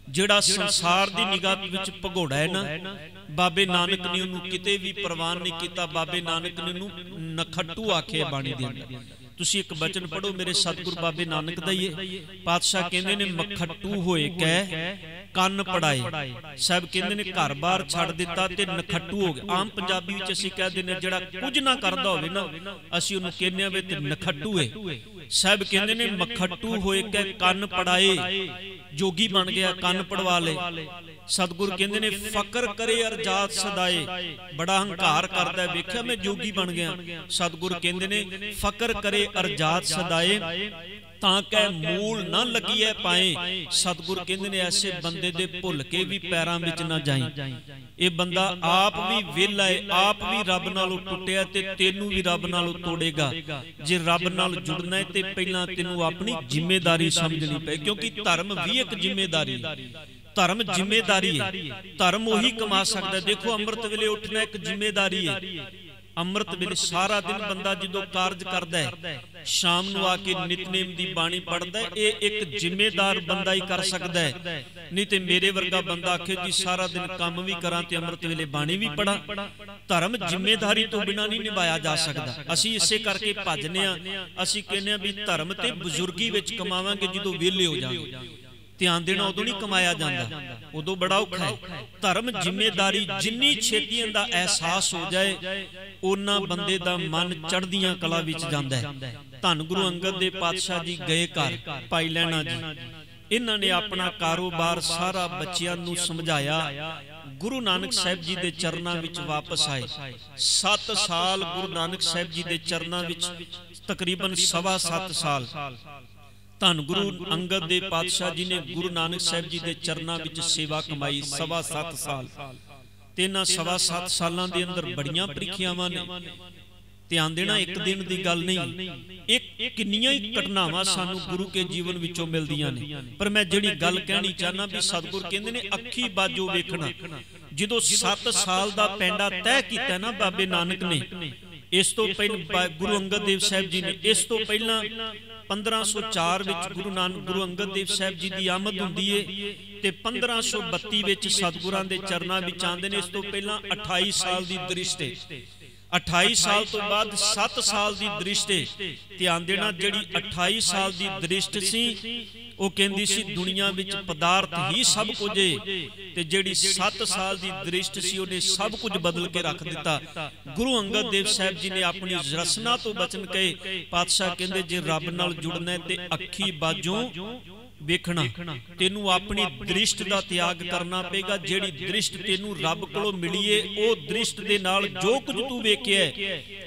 ਜਿਹੜਾ ਸੰਸਾਰ ਦੀ ਨਿਗਾਹ ਵਿੱਚ ਭਗੌੜਾ ਹੈ ਨਾ, ਬਾਬੇ ਨਾਨਕ ਨੇ ਉਹਨੂੰ ਕਿਤੇ ਵੀ ਪ੍ਰਵਾਨ ਨਹੀਂ ਕੀਤਾ। ਬਾਬੇ ਨਾਨਕ ਨੇ ਉਹਨੂੰ ਨਖੱਟੂ ਆਖਿਆ ਬਾਣੀ ਦੇ ਅੰਦਰ। ਤੁਸੀਂ ਇੱਕ ਬਚਨ ਪੜੋ ਮੇਰੇ ਸਤਿਗੁਰ ਬਾਬੇ ਨਾਨਕ ਦਾ ਹੀ ਹੈ। ਪਾਤਸ਼ਾਹ ਕਹਿੰਦੇ ਨੇ ਮਖੱਟੂ ਹੋਏ ਕਹਿ ਕੰਨ ਪੜਾਏ। ਸਾਹਿਬ ਕਹਿੰਦੇ ਨੇ ਘਰ-ਬਾਰ ਛੱਡ ਦਿੱਤਾ ਤੇ ਨਖੱਟੂ ਹੋ ਗਿਆ। ਆਮ ਪੰਜਾਬੀ ਵਿੱਚ ਅਸੀਂ ਕਹਿ ਦਿੰਦੇ ਹਾਂ ਜਿਹੜਾ ਕੁਝ ਨਾ ਕਰਦਾ ਹੋਵੇ ਨਾ, ਅਸੀਂ ਉਹਨੂੰ ਕਹਿੰਦੇ ਆ ਵੀ ਤੇ ਨਖੱਟੂ ਹੈ। ਸਾਹਿਬ ਕਹਿੰਦੇ ਨੇ ਮਖੱਟੂ ਹੋਏ ਕਹਿ ਕੰਨ ਪੜਾਏ। ਜੋਗੀ ਬਣ ਗਿਆ, ਕੰਨ ਪੜਵਾ ਲਏ। ਸਤਿਗੁਰ ਕਹਿੰਦੇ ਨੇ ਫਕਰ ਕਰੇ ਅਰਜਾਤ ਸਦਾਏ। ਬੜਾ ਹੰਕਾਰ ਕਰਦਾ, ਵੇਖਿਆ ਮੈਂ ਜੋਗੀ ਬਣ ਗਿਆ। ਸਤਿਗੁਰ ਕਹਿੰਦੇ ਨੇ ਫਕਰ ਕਰੇ ਅਰਜਾਤ ਸਦਾਏ ਤਾਂ ਕਹਿ ਮੂਲ ਨਾ ਲੱਗੀਏ ਪਾਏ। ਸਤਿਗੁਰ ਕਹਿੰਦੇ ਨੇ ਐਸੇ ਬੰਦੇ ਦੇ ਭੁੱਲ ਕੇ ਵੀ ਪੈਰਾਂ ਵਿੱਚ ਨਾ ਜਾਈ। ਇਹ ਬੰਦਾ ਆਪ ਵੀ ਵਿਹਲਾ ਹੈ, ਆਪ ਵੀ ਰੱਬ ਨਾਲੋਂ ਟੁੱਟਿਆ ਤੇ ਤੈਨੂੰ ਵੀ ਰੱਬ ਨਾਲੋਂ ਤੋੜੇਗਾ। ਜੇ ਰੱਬ ਨਾਲ ਜੁੜਨਾ ਹੈ ਤੇ ਪਹਿਲਾਂ ਤੈਨੂੰ ਆਪਣੀ ਜ਼ਿੰਮੇਦਾਰੀ ਸਮਝਣੀ ਪਏ, ਕਿਉਂਕਿ ਧਰਮ ਵੀ ਇੱਕ ਜ਼ਿੰਮੇਦਾਰੀ ਹੈ। ਧਰਮ ਜ਼ਿੰਮੇਦਾਰੀ ਹੈ। ਧਰਮ ਉਹੀ ਕਮਾ ਸਕਦਾ। ਦੇਖੋ ਅੰਮ੍ਰਿਤ ਵੇਲੇ ਉੱਠਣਾ ਇੱਕ ਜ਼ਿੰਮੇਦਾਰੀ ਹੈ। ਅੰਮ੍ਰਿਤ ਵੇਲੇ ਸਾਰਾ ਦਿਨ ਬੰਦਾ ਜਦੋਂ ਕਾਰਜ ਕਰਦਾ ਹੈ, ਸ਼ਾਮ ਨੂੰ ਆ ਕੇ ਨਿਤਨੇਮ ਦੀ ਬਾਣੀ ਪੜ੍ਹਦਾ ਹੈ, ਇਹ ਇੱਕ ਜ਼ਿੰਮੇਦਾਰ ਬੰਦਾ ਹੀ ਕਰ ਸਕਦਾ ਹੈ। ਨਹੀਂ ਤੇ ਮੇਰੇ ਵਰਗਾ ਬੰਦਾ ਆਖੇ ਜੀ ਸਾਰਾ ਦਿਨ ਕੰਮ ਵੀ ਕਰਾਂ ਤੇ ਅੰਮ੍ਰਿਤ ਵੇਲੇ ਬਾਣੀ ਵੀ ਪੜਾਂ। ਧਰਮ ਜ਼ਿੰਮੇਦਾਰੀ ਤੋਂ ਬਿਨਾਂ ਨਹੀਂ ਨਿਭਾਇਆ ਜਾ ਸਕਦਾ। ਅਸੀਂ ਇਸੇ ਕਰਕੇ ਭੱਜਨੇ ਆ, ਅਸੀਂ ਕਹਿੰਦੇ ਆ ਵੀ ਧਰਮ ਤੇ ਬਜ਼ੁਰਗੀ ਵਿੱਚ ਕਮਾਵਾਂਗੇ ਜਦੋਂ ਵਿਹਲੇ ਹੋ ਜਾਵਾਂਗੇ। ਧਿਆਨ ਦੇਣਾ ਉਦੋਂ ਨਹੀਂ ਕਮਾਇਆ ਜਾਂਦਾ, ਉਦੋਂ ਬੜਾ ਔਖਾ ਹੈ। ਧਰਮ ਜ਼ਿੰਮੇਦਾਰੀ ਜਿੰਨੀ ਛੇਤੀ ਦਾ ਅਹਿਸਾਸ ਹੋ ਜਾਏ, ਉਹਨਾਂ ਬੰਦੇ ਦਾ ਮਨ ਚੜ੍ਹਦੀਆਂ ਕਲਾ ਵਿੱਚ ਜਾਂਦਾ ਹੈ। ਧੰਨ ਗੁਰੂ ਅੰਗਦ ਦੇਵ ਪਾਤਸ਼ਾਹ ਜੀ ਗਏ ਘਰ ਭਾਈ ਲਹਿਣਾ ਜੀ, ਇਹਨਾਂ ਨੇ ਆਪਣਾ ਕਾਰੋਬਾਰ ਸਾਰਾ ਬੱਚਿਆਂ ਨੂੰ ਸਮਝਾਇਆ। ਗੁਰੂ ਨਾਨਕ ਸਾਹਿਬ ਜੀ ਦੇ ਚਰਨਾਂ ਵਿੱਚ ਵਾਪਸ ਆਏ। 7 ਸਾਲ ਗੁਰੂ ਨਾਨਕ ਸਾਹਿਬ ਜੀ ਦੇ ਚਰਨਾਂ ਵਿੱਚ, ਤਕਰੀਬਨ 7.25 ਸਾਲ ਧੰਨ ਗੁਰੂ ਅੰਗਦ ਦੇਵ ਪਾਤਸ਼ਾਹ ਜੀ ਨੇ ਗੁਰੂ ਨਾਨਕ ਸਾਹਿਬ ਜੀ ਦੇ ਚਰਨਾਂ ਵਿੱਚ ਸੇਵਾ ਕਮਾਈ। 7.25 ਸਾਲ ਤੇ ਇਹਨਾਂ 7.25 ਸਾਲਾਂ ਦੇ ਅੰਦਰ ਬੜੀਆਂ ਪ੍ਰੀਖਿਆਵਾਂ ਨੇ। ਧਿਆਨ ਦੇਣਾ, ਇੱਕ ਦਿਨ ਦੀ ਗੱਲ ਨਹੀਂ, ਇੱਕ ਕਿੰਨੀਆਂ ਹੀ ਘਟਨਾਵਾਂ ਸਾਨੂੰ ਗੁਰੂ ਕੇ ਜੀਵਨ ਵਿੱਚੋਂ ਮਿਲਦੀਆਂ ਨੇ। ਪਰ ਮੈਂ ਜਿਹੜੀ ਗੱਲ ਕਹਿਣੀ ਚਾਹਨਾ ਵੀ ਸਤਿਗੁਰ ਕਹਿੰਦੇ ਨੇ ਅੱਖੀ ਬਾਜੋ ਵੇਖਣਾ। ਜਦੋਂ 7 ਸਾਲ ਦਾ ਪੈਂਡਾ ਤੈਅ ਕੀਤਾ ਨਾ ਬਾਬੇ ਨਾਨਕ ਨੇ, ਇਸ ਤੋਂ ਪਹਿਲਾਂ ਗੁਰੂ ਅੰਗਦ ਦੇਵ ਸਾਹਿਬ ਜੀ ਨੇ, ਇਸ ਤੋਂ ਪਹਿਲਾਂ 1504 ਵਿੱਚ ਗੁਰੂ ਅੰਗਦ ਦੇਵ ਸਾਹਿਬ ਜੀ ਦੀ ਆਮਦ ਹੁੰਦੀ ਏ ਤੇ 1532 ਵਿੱਚ ਸਤਿਗੁਰਾਂ ਦੇ ਚਰਨਾਂ ਵਿੱਚ ਆਉਂਦੇ ਨੇ। ਇਸ ਤੋਂ ਪਹਿਲਾਂ 28 ਸਾਲ ਦੀ ਦ੍ਰਿਸ਼ਟ ਏ, 28 ਸਾਲ ਤੋਂ ਬਾਅਦ 7 ਸਾਲ ਦੀ ਦ੍ਰਿਸ਼ਟ ਏ। ਧਿਆਨ ਦੇਣਾ, ਜਿਹੜੀ 28 ਸਾਲ ਦੀ ਦ੍ਰਿਸ਼ਟ ਸੀ ਉਹ ਕਹਿੰਦੀ ਸੀ ਦੁਨੀਆ ਵਿੱਚ ਪਦਾਰਥ ਹੀ ਸਭ ਕੁਝ ਏ, ਤੇ ਜਿਹੜੀ 7 ਸਾਲ ਦੀ ਦ੍ਰਿਸ਼ਟ ਸੀ ਉਹਨੇ ਸਭ ਕੁਝ ਬਦਲ ਕੇ ਰੱਖ ਦਿੱਤਾ। ਗੁਰੂ ਅੰਗਦ ਦੇਵ ਸਾਹਿਬ ਜੀ ਨੇ ਆਪਣੀ ਰਸਨਾ ਤੋਂ ਬਚਨ ਕਹੇ। ਪਾਤਸ਼ਾਹ ਕਹਿੰਦੇ ਜੇ ਰੱਬ ਨਾਲ ਜੁੜਨਾ ਤੇ ਅੱਖੀ ਬਾਝੋਂ ਵੇਖਣਾ, ਤੈਨੂੰ ਆਪਣੀ ਦ੍ਰਿਸ਼ਟ ਦਾ ਤਿਆਗ ਕਰਨਾ ਪਏਗਾ। ਜਿਹੜੀ ਦ੍ਰਿਸ਼ਟ ਤੈਨੂੰ ਰੱਬ ਕੋਲੋਂ ਮਿਲੀ ਏ, ਉਹ ਦ੍ਰਿਸ਼ਟ ਦੇ ਨਾਲ ਜੋ ਕੁਝ ਤੂੰ ਵੇਖਿਆ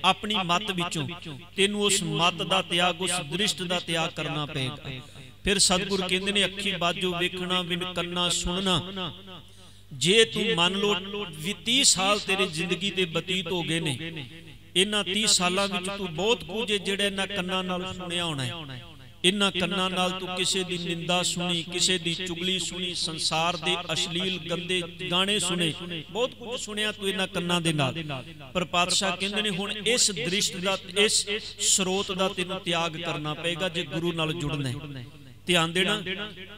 ਆਪਣੀ ਮਤ ਵਿੱਚੋਂ, ਤੈਨੂੰ ਉਸ ਮਤ ਦਾ ਤਿਆਗ, ਉਸ ਦ੍ਰਿਸ਼ਟ ਦਾ ਤਿਆਗ ਕਰਨਾ ਪਏਗਾ। ਫਿਰ ਸਤਿਗੁਰ ਕਹਿੰਦੇ ਨੇ ਅੱਖੀ ਬਾਝੋਂ ਵੇਖਣਾ, ਬਿਨ ਕੰਨਾਂ ਸੁਣਨਾ। ਜੇ ਤੂੰ ਮੰਨ ਲੋ 30 ਸਾਲ ਤੇਰੀ ਜ਼ਿੰਦਗੀ ਦੇ ਬਤੀਤ ਹੋ ਗਏ ਨੇ, ਇਹਨਾਂ 30 ਸਾਲਾਂ ਵਿੱਚ ਤੂੰ ਬਹੁਤ ਕੁਝ ਜਿਹੜਾ ਇਹਨਾਂ ਕੰਨਾਂ ਨਾਲ ਸੁਣਿਆ ਹੋਣਾ ਹੈ। ਇਹਨਾਂ ਕੰਨਾਂ ਨਾਲ ਤੂੰ ਕਿਸੇ ਦੀ ਨਿੰਦਾ ਸੁਣੀ, ਕਿਸੇ ਦੀ ਚੁਗਲੀ ਸੁਣੀ, ਸੰਸਾਰ ਦੇ ਅਸ਼ਲੀਲ ਗੰਦੇ ਗਾਣੇ ਸੁਣੇ, ਬਹੁਤ ਕੁਝ ਸੁਣਿਆ ਤੂੰ ਇਹਨਾਂ ਕੰਨਾਂ ਦੇ ਨਾਲ। ਪਰ ਪਾਤਸ਼ਾਹ ਕਹਿੰਦੇ ਨੇ ਹੁਣ ਇਸ ਦ੍ਰਿਸ਼ਟ ਦਾ, ਇਸ ਸਰੋਤ ਦਾ ਤੈਨੂੰ ਤਿਆਗ ਕਰਨਾ ਪਏਗਾ ਜੇ ਗੁਰੂ ਨਾਲ ਜੁੜਨਾ ਹੈ। ਧਿਆਨ ਦੇਣਾ,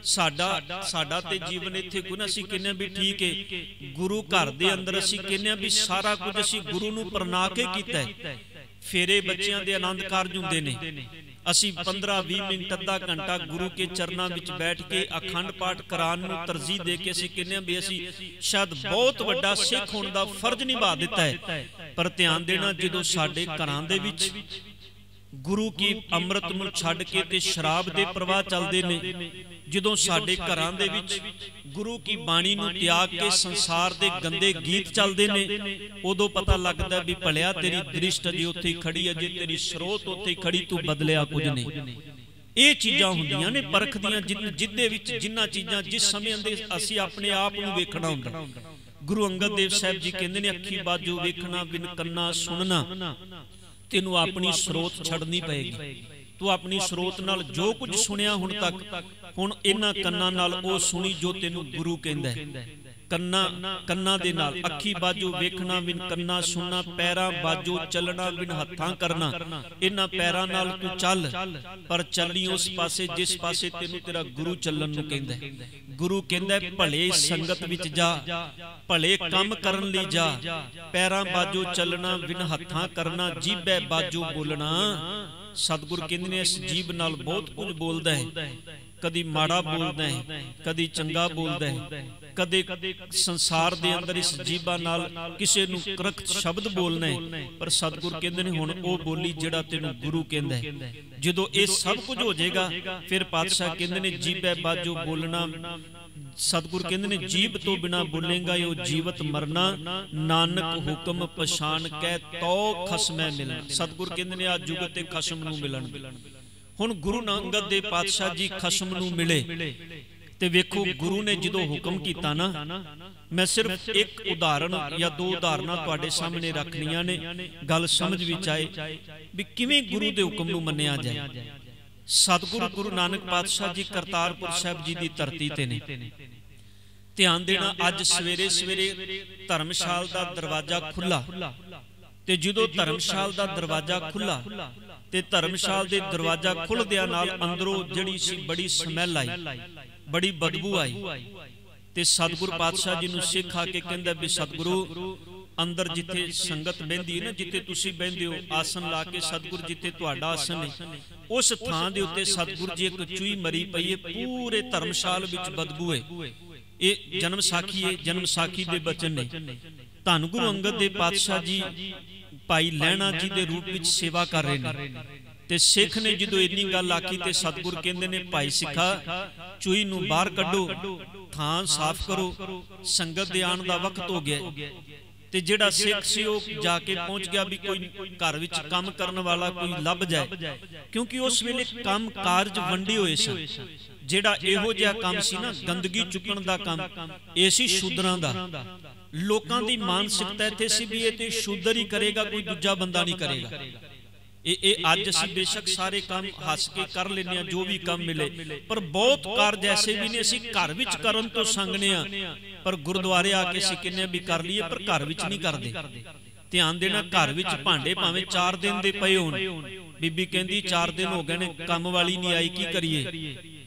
ਸਾਡਾ ਤੇ ਜੀਵਨ ਇੱਥੇ ਕੋਈ, ਅਸੀਂ ਕਹਿੰਦੇ ਵੀ ਠੀਕ ਹੈ ਗੁਰੂ ਘਰ ਦੇ ਅੰਦਰ, ਅਸੀਂ ਕਹਿੰਦੇ ਵੀ ਸਾਰਾ ਕੁਝ ਅਸੀਂ ਗੁਰੂ ਨੂੰ ਪ੍ਰਣਾ ਕੇ ਕੀਤਾ ਹੈ। ਫੇਰੇ ਬੱਚਿਆਂ ਦੇ ਆਨੰਦ ਕਾਰਜ ਹੁੰਦੇ ਨੇ, ਅਸੀਂ 15-20 ਮਿੰਟ ਅੱਧਾ ਘੰਟਾ ਗੁਰੂ ਕੇ ਚਰਨਾਂ ਵਿੱਚ ਬੈਠ ਕੇ ਅਖੰਡ ਪਾਠ ਕਰਾਉਣ ਨੂੰ ਤਰਜੀਹ ਦੇ ਕੇ ਅਸੀਂ ਕਹਿੰਦੇ ਵੀ ਅਸੀਂ ਸ਼ਾਇਦ ਬਹੁਤ ਵੱਡਾ ਸਿੱਖ ਹੋਣ ਦਾ ਫਰਜ਼ ਨਿਭਾ ਦਿੱਤਾ ਹੈ। ਪਰ ਧਿਆਨ ਦੇਣਾ, ਜਦੋਂ ਸਾਡੇ ਘਰਾਂ ਦੇ ਵਿੱਚ ਗੁਰੂ ਕੀ ਅੰਮ੍ਰਿਤ ਨੂੰ ਛੱਡ ਕੇ ਤੇ ਸ਼ਰਾਬ ਦੇ ਪ੍ਰਵਾਹ ਚੱਲਦੇ ਨੇ, ਜਦੋਂ ਸਾਡੇ ਘਰਾਂ ਦੇ ਵਿੱਚ ਗੁਰੂ ਕੀ ਬਾਣੀ ਨੂੰ ਤਿਆਗ ਕੇ ਸੰਸਾਰ ਦੇ ਗੰਦੇ ਗੀਤ ਚੱਲਦੇ ਨੇ, ਉਦੋਂ ਪਤਾ ਲੱਗਦਾ ਵੀ ਭਲਿਆ ਤੇਰੀ ਦ੍ਰਿਸ਼ਟ ਅਜੇ ਉੱਥੇ ਹੀ ਖੜੀ ਹੈ, ਜੇ ਤੇਰੀ ਸਰੋਤ ਉੱਥੇ ਹੀ ਖੜੀ, ਤੂੰ ਬਦਲਿਆ ਕੁਝ ਨਹੀਂ। ਇਹ ਚੀਜ਼ਾਂ ਹੁੰਦੀਆਂ ਨੇ ਪਰਖ ਦੀਆਂ, ਜਿੱਦੇ ਵਿੱਚ ਜਿੰਨਾ ਚੀਜ਼ਾਂ ਜਿਸ ਸਮੇਂ ਦੇ ਅਸੀਂ ਆਪਣੇ ਆਪ ਨੂੰ ਵੇਖਣਾ ਹੁੰਦਾ। ਗੁਰੂ ਅੰਗਦ ਦੇਵ ਸਾਹਿਬ ਜੀ ਕਹਿੰਦੇ ਨੇ ਅੱਖੀ ਬਾਝੋਂ ਵੇਖਣਾ, ਬਿਨ ਕੰਨਾਂ ਸੁਣਨਾ। ਤੈਨੂੰ ਆਪਣੀ ਸਰੋਤ ਛੱਡਣੀ ਪਏਗੀ। ਤੂੰ ਆਪਣੀ ਸਰੋਤ ਨਾਲ ਜੋ ਕੁਝ ਸੁਣਿਆ ਹੁਣ ਤੱਕ, ਹੁਣ ਇਹਨਾਂ ਕੰਨਾਂ ਨਾਲ ਉਹ ਸੁਣੀ ਜੋ ਤੈਨੂੰ ਗੁਰੂ ਕਹਿੰਦਾ ਹੈ। ਕੰਨਾਂ ਦੇ ਨਾਲ ਅੱਖੀ ਬਾਝੋਂ ਵੇਖਣਾ, ਬਿਨ ਕੰਨਾਂ ਸੁਣਨਾ। ਪੈਰਾਂ ਬਾਝੋਂ ਚੱਲਣਾ, ਬਿਨ ਹੱਥਾਂ ਕਰਨਾ। ਇਹਨਾਂ ਪੈਰਾਂ ਨਾਲ ਤੂੰ ਚੱਲ, ਪਰ ਚੱਲੀ ਉਸ ਪਾਸੇ ਜਿਸ ਪਾਸੇ ਤੈਨੂੰ ਤੇਰਾ ਗੁਰੂ ਚੱਲਣ ਨੂੰ ਕਹਿੰਦਾ ਹੈ। ਗੁਰੂ ਕਹਿੰਦਾ ਭਲੇ ਸੰਗਤ ਵਿੱਚ ਜਾ, ਭਲੇ ਕੰਮ ਕਰਨ ਲਈ ਜਾ। ਪੈਰਾਂ ਬਾਝੋਂ ਚੱਲਣਾ, ਬਿਨ ਹੱਥਾਂ ਕਰਨਾ। ਜੀਭੇ ਬਾਝੋਂ ਬੋਲਣਾ। ਸਤਿਗੁਰ ਕਹਿੰਦੇ ਨੇ ਇਸ ਜੀਭ ਨਾਲ ਬਹੁਤ ਕੁਝ ਬੋਲਦਾ ਹੈ, ਕਦੀ ਮਾੜਾ ਬੋਲਦਾ ਹੈ, ਕਦੀ ਚੰਗਾ ਬੋਲਦਾ ਹੈ, ਕਦੇ ਸੰਸਾਰ ਦੇ ਅੰਦਰ ਇਸ ਜੀਭਾਂ ਨਾਲ ਕਿਸੇ ਨੂੰ ਕਰਖਤ ਸ਼ਬਦ ਬੋਲਣਾ ਹੈ। ਪਰ ਸਤਿਗੁਰ ਕਹਿੰਦੇ ਨੇ ਹੁਣ ਉਹ ਬੋਲੀ ਜਿਹੜਾ ਤੈਨੂੰ ਗੁਰੂ ਕਹਿੰਦਾ ਹੈ। ਜਦੋਂ ਇਹ ਸਭ ਕੁਝ ਹੋ ਜਾਏਗਾ, ਫਿਰ ਪਾਤਸ਼ਾਹ ਕਹਿੰਦੇ ਨੇ ਜੀਭੇ ਬਾਝੋਂ ਬੋਲਣਾ। ਸਤਿਗੁਰ ਕਹਿੰਦੇ ਨੇ ਜੀਭ ਤੋਂ ਬਿਨਾ ਬੋਲੇਗਾ ਉਹ ਜੀਵਤ ਮਰਨਾ। ਨਾਨਕ ਹੁਕਮ ਪਛਾਣ ਕੇ ਤੋ ਖਸਮੈ ਮਿਲਣਾ। ਸਤਿਗੁਰ ਕਹਿੰਦੇ ਨੇ ਆ ਜੁਗ ਤੇ ਖਸਮ ਨੂੰ ਮਿਲਣ। ਹੁਣ ਗੁਰੂ ਅੰਗਦ ਦੇਵ ਪਾਤਸ਼ਾਹ ਜੀ ਖਸਮ ਨੂੰ ਮਿਲੇ ਤੇ ਵੇਖੋ ਗੁਰੂ ਨੇ ਜਦੋਂ ਹੁਕਮ ਕੀਤਾ ਨਾ, ਮੈਂ ਸਿਰਫ ਇੱਕ ਉਦਾਹਰਣ ਜਾਂ 2 ਉਦਾਹਰਨਾਂ ਤੁਹਾਡੇ ਸਾਹਮਣੇ ਰੱਖਣੀਆਂ ਨੇ, ਗੱਲ ਸਮਝ ਵਿੱਚ ਆਏ ਵੀ ਕਿਵੇਂ ਗੁਰੂ ਦੇ ਹੁਕਮ ਨੂੰ ਮੰਨਿਆ ਜਾਏ। ਸਤਿਗੁਰੂ ਗੁਰੂ ਨਾਨਕ ਪਾਤਸ਼ਾਹ ਜੀ ਕਰਤਾਰਪੁਰ ਸਾਹਿਬ ਜੀ ਦੀ ਧਰਤੀ ਤੇ ਨੇ। ਧਿਆਨ ਦੇਣਾ, ਅੱਜ ਸਵੇਰੇ ਸਵੇਰੇ ਧਰਮਸ਼ਾਲ ਦਾ ਦਰਵਾਜ਼ਾ ਖੁੱਲਾ, ਤੇ ਜਦੋਂ ਧਰਮਸ਼ਾਲ ਦਾ ਦਰਵਾਜ਼ਾ ਖੁੱਲਾ ਤੇ ਧਰਮਸ਼ਾਲ ਦੇ ਦਰਵਾਜ਼ਾ ਖੁੱਲਦਿਆਂ ਨਾਲ ਅੰਦਰੋਂ ਜਿਹੜੀ ਸੀ ਬੜੀ ਸਮੈਲ ਆਈ, ਬੜੀ ਬਦਬੂ ਆਈ। ਤੇ ਸਤਿਗੁਰ ਪਾਤਸ਼ਾਹ ਜੀ ਨੂੰ ਸਿੱਖ ਆ ਕੇ ਕਹਿੰਦਾ ਵੀ ਸਤਿਗੁਰੂ, ਅੰਦਰ ਜਿੱਥੇ ਸੰਗਤ ਬਹਿੰਦੀ ਹੈ ਨਾ, ਜਿੱਥੇ ਤੁਸੀਂ ਬਹਿੰਦੇ ਹੋ ਆਸਨ ਲਾ ਕੇ, ਸਤਿਗੁਰ ਜਿੱਥੇ ਤੁਹਾਡਾ ਆਸਨ ਹੈ ਉਸ ਥਾਂ ਦੇ ਉੱਤੇ ਸਤਿਗੁਰ ਜੀ ਇੱਕ ਚੂਹੀ ਮਰੀ ਪਈ ਹੈ, ਪੂਰੇ ਧਰਮਸ਼ਾਲ ਵਿੱਚ ਬਦਬੂ ਹੈ। ਇਹ ਜਨਮ ਸਾਖੀ ਹੈ, ਜਨਮ ਸਾਖੀ ਦੇ ਬਚਨ ਨੇ। ਧੰਨ ਗੁਰੂ ਅੰਗਦ ਦੇ ਪਾਤਸ਼ਾਹ ਜੀ ਭਾਈ ਲਹਿਣਾ ਜੀ ਦੇ ਰੂਪ ਵਿੱਚ ਸੇਵਾ ਕਰ ਰਹੇ ਨੇ। ਤੇ ਸਿੱਖ ਨੇ ਜਦੋਂ ਇੰਨੀ ਗੱਲ ਆਖੀ ਤੇ ਸਤਿਗੁਰ ਕਹਿੰਦੇ ਨੇ, ਭਾਈ ਸਿੱਖਾ, ਚੂਹੀ ਨੂੰ ਬਾਹਰ ਕੱਢੋ, ਥਾਂ ਸਾਫ਼ ਕਰੋ, ਸੰਗਤ ਦੇ ਆਉਣ ਦਾ ਵਕਤ ਹੋ ਗਿਆ। ਤੇ ਜਿਹੜਾ ਸਿੱਖ ਸੀ ਉਹ ਜਾ ਕੇ ਪਹੁੰਚ ਗਿਆ ਵੀ ਕੋਈ ਘਰ ਵਿੱਚ ਕੰਮ ਕਰਨ ਵਾਲਾ ਕੋਈ ਲੱਭ ਜਾਏ, ਕਿਉਂਕਿ ਉਸ ਵੇਲੇ ਕੰਮ ਕਾਰਜ ਵੰਡੇ ਹੋਏ ਸਨ। ਜਿਹੜਾ ਇਹੋ ਜਿਹਾ ਕੰਮ ਸੀ ਨਾ, ਗੰਦਗੀ ਚੁੱਕਣ ਦਾ ਕੰਮ, ਇਹ ਸੀ ਸ਼ੂਦਰਾਂ ਦਾ। ਲੋਕਾਂ ਦੀ ਮਾਨਸਿਕਤਾ ਇੱਥੇ ਸੀ ਵੀ ਇਹ ਤੇ ਸ਼ੂਦਰ ਹੀ ਕਰੇਗਾ, ਕੋਈ ਦੂਜਾ ਬੰਦਾ ਨਹੀਂ ਕਰੇਗਾ। ਇਹ ਅੱਜ ਅਸੀਂ ਬੇਸ਼ੱਕ ਸਾਰੇ ਕੰਮ ਹੱਸ ਕੇ ਕਰ ਲੈਂਦੇ ਹਾਂ, ਜੋ ਵੀ ਕੰਮ ਮਿਲੇ, ਪਰ ਬਹੁਤ ਕਾਰਜ ਐਸੇ ਵੀ ਨੇ ਅਸੀਂ ਘਰ ਵਿੱਚ ਕਰਨ ਤੋਂ ਸੰਗਨੇ ਆ, ਪਰ ਗੁਰਦੁਆਰੇ ਆ ਕੇ ਅਸੀਂ ਕਹਿੰਦੇ ਵੀ ਕਰ ਲਈਏ, ਪਰ ਘਰ ਵਿੱਚ ਨਹੀਂ ਕਰਦੇ। ਧਿਆਨ ਦੇਣਾ, ਘਰ ਵਿੱਚ ਭਾਂਡੇ ਭਾਵੇਂ 4 ਦਿਨ ਦੇ ਪਏ ਹੋਣ, ਬੀਬੀ ਕਹਿੰਦੀ 4 ਦਿਨ ਹੋ ਗਏ ਨੇ ਕੰਮ ਵਾਲੀ ਨਹੀਂ ਆਈ, ਕੀ ਕਰੀਏ?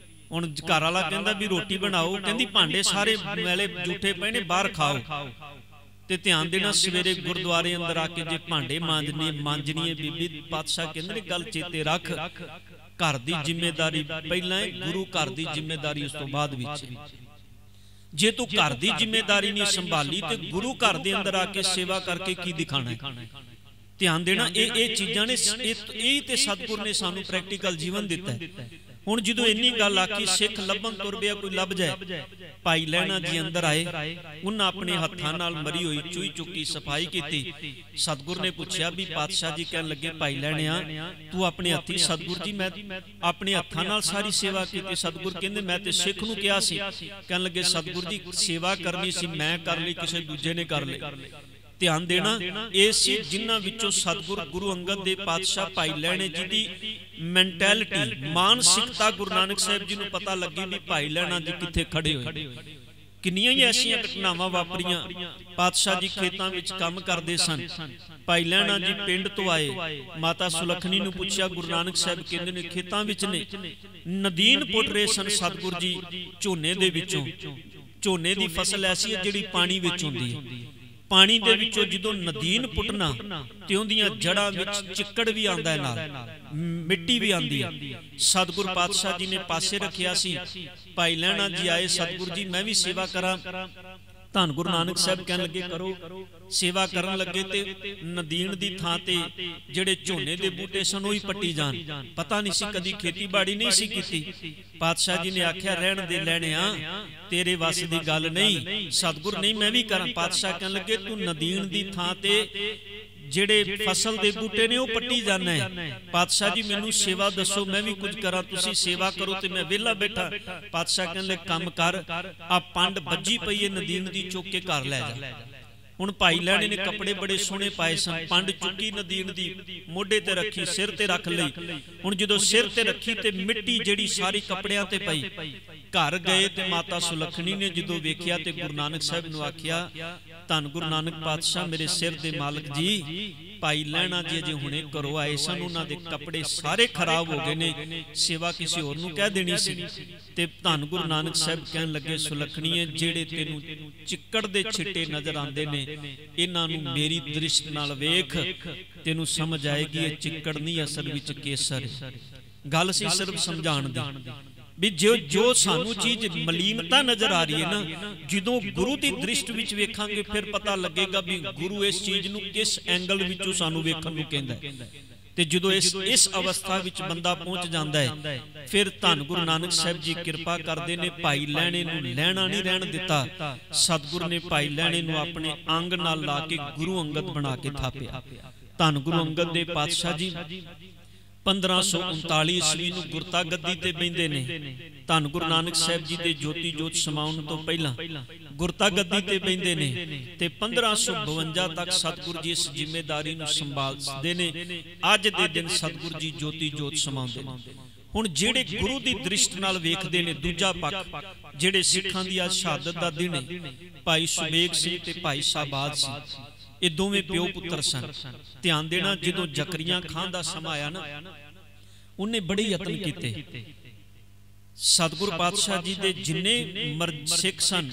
ਹੁਣ ਘਰ ਵਾਲਾ ਕਹਿੰਦਾ ਵੀ ਰੋਟੀ ਬਣਾਓ, ਕਹਿੰਦੀ ਭਾਂਡੇ ਸਾਰੇ ਮੈਲੇ ਜੂਠੇ ਪਏ ਨੇ, ਬਾਹਰ ਖਾਓ। ਤੇ ਧਿਆਨ ਦੇਣਾ, ਸਵੇਰੇ ਗੁਰਦੁਆਰੇ ਅੰਦਰ ਆ ਕੇ ਜੇ ਭਾਂਡੇ ਮਾਂਜਣੀ ਹੈ ਬੀਬੀ, ਪਾਤਸ਼ਾਹ ਕਹਿੰਦੇ ਨੇ ਗੱਲ ਚੇਤੇ ਰੱਖ, ਘਰ ਦੀ ਜ਼ਿੰਮੇਵਾਰੀ ਪਹਿਲਾਂ ਹੈ, ਗੁਰੂ ਘਰ ਦੀ ਜ਼ਿੰਮੇਵਾਰੀ ਉਸ ਤੋਂ ਬਾਅਦ ਵਿੱਚ। ਜੇ ਤੂੰ ਘਰ ਦੀ ਜ਼ਿੰਮੇਵਾਰੀ ਨਹੀਂ ਸੰਭਾਲੀ ਤੇ ਗੁਰੂ ਘਰ ਦੇ ਅੰਦਰ ਆ ਕੇ ਸੇਵਾ ਕਰਕੇ ਕੀ ਦਿਖਾਣਾ ਹੈ? ਧਿਆਨ ਦੇਣਾ, ਇਹ ਚੀਜ਼ਾਂ ਨੇ, ਇਹ ਤੇ ਸਤਿਗੁਰ ਨੇ ਸਾਨੂੰ ਪ੍ਰੈਕਟੀਕਲ ਜੀਵਨ ਦਿੱਤਾ ਹੈ। ਹੁਣ ਜਦੋਂ ਇੰਨੀ ਗੱਲ ਆਖੀ, ਸਿੱਖ ਲੱਭਣ ਤੁਰ ਪਿਆ, ਕੋਈ ਲੱਭ ਜਾਏ। ਭਾਈ ਲਹਿਣਾ ਜੀ ਅੰਦਰ ਆਏ, ਉਹਨਾਂ ਆਪਣੇ ਹੱਥਾਂ ਨਾਲ ਮਰੀ ਹੋਈ ਚੂਹੀ ਚੁੱਕੀ, ਸਫਾਈ ਕੀਤੀ। ਸਤਿਗੁਰ ਨੇ ਪੁੱਛਿਆ ਵੀ ਪਾਤਸ਼ਾਹ ਜੀ ਕਹਿਣ ਲੱਗੇ, ਭਾਈ ਲਹਿਣਿਆ, ਤੂੰ ਆਪਣੇ ਹੱਥੀ? ਸਤਿਗੁਰ ਜੀ ਮੈਂ ਆਪਣੇ ਹੱਥਾਂ ਨਾਲ ਸਾਰੀ ਸੇਵਾ ਕੀਤੀ। ਸਤਿਗੁਰ ਕਹਿੰਦੇ ਮੈਂ ਤੇ ਸਿੱਖ ਨੂੰ ਕਿਹਾ ਸੀ। ਕਹਿਣ ਲੱਗੇ ਸਤਿਗੁਰ ਜੀ ਸੇਵਾ ਕਰਨੀ ਸੀ ਮੈਂ ਕਰ ਲਈ, ਕਿਸੇ ਦੂਜੇ ਨੇ ਕਰ ਲਈ। ਧਿਆਨ ਦੇਣਾ, ਇਹ ਸੀ ਜਿਨ੍ਹਾਂ ਵਿੱਚੋਂ ਸਤਿਗੁਰ ਗੁਰੂ ਅੰਗਦ ਦੇ ਪਾਤਸ਼ਾਹ ਭਾਈ ਲਹਿਣੇ ਜੀ ਦੀ ਮੈਂਟੈਲਿਟੀ, ਮਾਨਸਿਕਤਾ ਗੁਰੂ ਨਾਨਕ ਸਾਹਿਬ ਜੀ ਨੂੰ ਪਤਾ ਲੱਗੀ ਵੀ ਭਾਈ ਲਹਿਣਾ ਜੀ ਕਿੱਥੇ ਖੜੇ ਹੋਏ। ਕਿੰਨੀਆਂ ਹੀ ਐਸੀਆਂ ਘਟਨਾਵਾਂ ਵਾਪਰੀਆਂ। ਪਾਤਸ਼ਾਹ ਜੀ ਖੇਤਾਂ ਵਿੱਚ ਕੰਮ ਕਰਦੇ ਸਨ, ਭਾਈ ਲਹਿਣਾ ਜੀ ਪਿੰਡ ਤੋਂ ਆਏ, ਮਾਤਾ ਸੁਲੱਖਣੀ ਨੂੰ ਪੁੱਛਿਆ, ਗੁਰੂ ਨਾਨਕ ਸਾਹਿਬ ਕਹਿੰਦੇ ਨੇ ਖੇਤਾਂ ਵਿੱਚ ਨੇ। ਨਦੀਨ ਪੁੱਟ ਰਹੇ ਸਨ ਸਤਿਗੁਰ ਜੀ ਝੋਨੇ ਦੇ ਵਿੱਚੋਂ। ਝੋਨੇ ਦੀ ਫਸਲ ਐਸੀ ਹੈ ਜਿਹੜੀ ਪਾਣੀ ਵਿੱਚ ਹੁੰਦੀ ਹੈ। ਪਾਣੀ ਦੇ ਵਿੱਚੋਂ ਜਦੋਂ ਨਦੀਨ ਪੁੱਟਣਾ ਤੇ ਉਹਦੀਆਂ ਜੜਾਂ ਵਿੱਚ ਚਿੱਕੜ ਵੀ ਆਉਂਦਾ ਹੈ, ਨਾਲ ਮਿੱਟੀ ਵੀ ਆਉਂਦੀ ਹੈ। ਸਤਿਗੁਰ ਪਾਤਸ਼ਾਹ ਜੀ ਨੇ ਪਾਸੇ ਰੱਖਿਆ ਸੀ। ਭਾਈ ਲਹਿਣਾ ਜੀ ਆਏ, ਸਤਿਗੁਰ ਜੀ ਮੈਂ ਵੀ ਸੇਵਾ ਕਰਾਂ। ਧੰਨ ਗੁਰੂ ਨਾਨਕ ਸਾਹਿਬ ਕਹਿਣ ਲੱਗੇ ਕਰੋ। ਸੇਵਾ ਕਰਨ ਲੱਗੇ ਤੇ ਨਦੀਨ ਦੀ ਥਾਂ ਤੇ ਜਿਹੜੇ ਝੋਨੇ ਦੇ ਬੂਟੇ ਸਨ ਉਹ ਹੀ ਪੱਟੀ ਜਾਣ। ਪਤਾ ਨਹੀਂ ਸੀ, ਕਦੀ ਖੇਤੀਬਾੜੀ ਨਹੀਂ ਸੀ ਕੀਤੀ। ਪਾਤਸ਼ਾਹ ਜੀ ਨੇ ਆਖਿਆ ਰਹਿਣ ਦੇ ਲਹਿਣਿਆ, ਤੇਰੇ ਵੱਸ ਦੀ ਗੱਲ ਨਹੀਂ। ਸਤਿਗੁਰ ਨਹੀਂ ਮੈਂ ਵੀ ਕਰਾਂ। ਪਾਤਸ਼ਾਹ ਕਹਿਣ ਲੱਗੇ ਤੂੰ ਨਦੀਨ ਦੀ ਥਾਂ ਤੇ ਜਿਹੜੇ ਫਸਲ ਦੇ ਬੂਟੇ ਨੇ ਉਹ ਪੱਟੀ ਜਾਣਾ ਹੈ। ਪਾਤਸ਼ਾਹ ਜੀ ਮੈਨੂੰ ਸੇਵਾ ਦੱਸੋ, ਮੈਂ ਵੀ ਕੁਝ ਕਰਾਂ। ਤੁਸੀਂ ਸੇਵਾ ਕਰੋ ਤੇ ਮੈਂ ਵਿਹਲਾ ਬੈਠਾ। ਪਾਤਸ਼ਾਹ ਕਹਿੰਦੇ ਕੰਮ ਕਰ, ਆ ਪੰਡ ਵੱਜੀ ਪਈ ਹੈ ਨਦੀਨ ਦੀ, ਚੁੱਕ ਕੇ ਘਰ ਲੈ ਜਾ। ਹੁਣ ਭਾਈ ਲਹਿਣੇ ਨੇ ਕੱਪੜੇ ਬੜੇ ਸੋਹਣੇ ਪਾਏ ਸਨ, ਪੰਡ ਚੁੱਕੀ ਨਦੀਨ ਦੀ, ਮੋਢੇ ਤੇ ਰੱਖੀ, ਸਿਰ ਤੇ ਰੱਖ ਲਈ। ਹੁਣ ਜਦੋਂ ਸਿਰ ਤੇ ਰੱਖੀ ਤੇ ਮਿੱਟੀ ਜਿਹੜੀ ਸਾਰੀ ਕੱਪੜਿਆਂ ਤੇ ਪਈ। ਘਰ ਗਏ ਤੇ ਮਾਤਾ ਸੁਲੱਖਣੀ ਨੇ ਜਦੋਂ ਵੇਖਿਆ ਤੇ ਗੁਰੂ ਨਾਨਕ ਸਾਹਿਬ ਨੂੰ ਆਖਿਆ, ਧੰਨ ਗੁਰੂ ਨਾਨਕ ਪਾਤਸ਼ਾਹ ਮੇਰੇ ਸਿਰ ਦੇ ਮਾਲਕ ਜੀ, ਭਾਈ ਲਹਿਣਾ ਜੀ ਅਜੇ ਹੁਣੇ ਘਰੋਂ ਆਏ ਸਨ, ਉਹਨਾਂ ਦੇ ਕੱਪੜੇ ਸਾਰੇ ਖਰਾਬ ਹੋ ਗਏ ਨੇ, ਸੇਵਾ ਕਿਸੇ ਹੋਰ ਨੂੰ ਕਹਿ ਦੇਣੀ ਸੀ। ਤੇ ਧੰਨ ਗੁਰੂ ਨਾਨਕ ਸਾਹਿਬ ਕਹਿਣ ਲੱਗੇ, ਸੁਲੱਖਣੀਏ ਜਿਹੜੇ ਤੈਨੂੰ ਚਿੱਕੜ ਦੇ ਛਿੱਟੇ ਨਜ਼ਰ ਆਉਂਦੇ ਨੇ, ਇਹਨਾਂ ਨੂੰ ਮੇਰੀ ਦ੍ਰਿਸ਼ਟ ਨਾਲ ਵੇਖ, ਤੈਨੂੰ ਸਮਝ ਆਏਗੀ ਇਹ ਚਿੱਕੜ ਨਹੀਂ, ਅਸਲ ਵਿੱਚ ਕੇਸਰ ਹੈ। ਗੱਲ ਸੀ ਸਿਰਫ ਸਮਝਾਉਣ ਦੀ ਵੀ ਜੋ ਸਾਨੂੰ ਚੀਜ਼ ਮਲੀਨਤਾ ਨਜ਼ਰ ਆ ਰਹੀ ਹੈ ਨਾ, ਜਦੋਂ ਗੁਰੂ ਦੀ ਦ੍ਰਿਸ਼ਟ ਵਿੱਚ ਵੇਖਾਂਗੇ ਫਿਰ ਪਤਾ ਲੱਗੇਗਾ ਵੀ ਗੁਰੂ ਇਸ ਚੀਜ਼ ਨੂੰ ਕਿਸ ਐਂਗਲ ਵਿੱਚੋਂ ਸਾਨੂੰ ਵੇਖਣ ਨੂੰ ਕਹਿੰਦਾ ਹੈ। ਤੇ ਜਦੋਂ ਇਸ ਅਵਸਥਾ ਵਿੱਚ ਬੰਦਾ ਪਹੁੰਚ ਜਾਂਦਾ ਹੈ, ਫਿਰ ਧੰਨ ਗੁਰੂ ਨਾਨਕ ਸਾਹਿਬ ਜੀ ਕਿਰਪਾ ਕਰਦੇ ਨੇ। ਭਾਈ ਲਹਿਣੇ ਨੂੰ ਲਹਿਣਾ ਨਹੀਂ ਰਹਿਣ ਦਿੱਤਾ। ਸਤਿਗੁਰ ਨੇ ਭਾਈ ਲਹਿਣੇ ਨੂੰ ਆਪਣੇ ਅੰਗ ਨਾਲ ਲਾ ਕੇ ਗੁਰੂ ਅੰਗਦ ਬਣਾ ਕੇ ਥਾਪਿਆ। ਧੰਨ ਗੁਰੂ ਅੰਗਦ ਦੇ ਪਾਤਸ਼ਾਹ ਜੀ 1539 ਈਸਵੀ ਨੂੰ ਗੁਰਤਾ ਗੱਦੀ ਤੇ ਬੈਠਦੇ ਨੇ। ਧੰਨ ਗੁਰੂ ਨਾਨਕ ਸਾਹਿਬ ਜੀ ਦੇ ਜੋਤੀ ਜੋਤ ਸਮਾਉਣ ਤੋਂ ਪਹਿਲਾਂ ਗੁਰਤਾ ਗੱਦੀ ਤੇ ਬੈਠਦੇ ਨੇ ਤੇ 1552 ਤੱਕ ਸਤਿਗੁਰ ਜੀ ਇਸ ਜ਼ਿੰਮੇਵਾਰੀ ਨੂੰ ਸੰਭਾਲਦੇ ਨੇ। ਅੱਜ ਦੇ ਦਿਨ ਸਤਿਗੁਰ ਜੀ ਜੋਤੀ ਜੋਤ ਸਮਾਉਂਦੇ ਨੇ। ਹੁਣ ਜਿਹੜੇ ਗੁਰੂ ਦੀ ਦ੍ਰਿਸ਼ਟ ਨਾਲ ਵੇਖਦੇ ਨੇ, ਦੂਜਾ ਪੱਖ ਜਿਹੜੇ ਸਿੱਖਾਂ ਦੀ ਅੱਜ ਸ਼ਹਾਦਤ ਦਾ ਦਿਨ ਹੈ, ਭਾਈ ਸੁਬੇਗ ਸਿੰਘ ਤੇ ਭਾਈ ਸ਼ਾਹਬਾਜ਼ ਸਿੰਘ, ये दोवें प्यो पुत्र सन। ध्यान देना, जो जकरिया खान का समा आया ना, उन्हें बड़े यत्न किए। सतगुरु पातशाह जी दे जिन्ने सिख सन,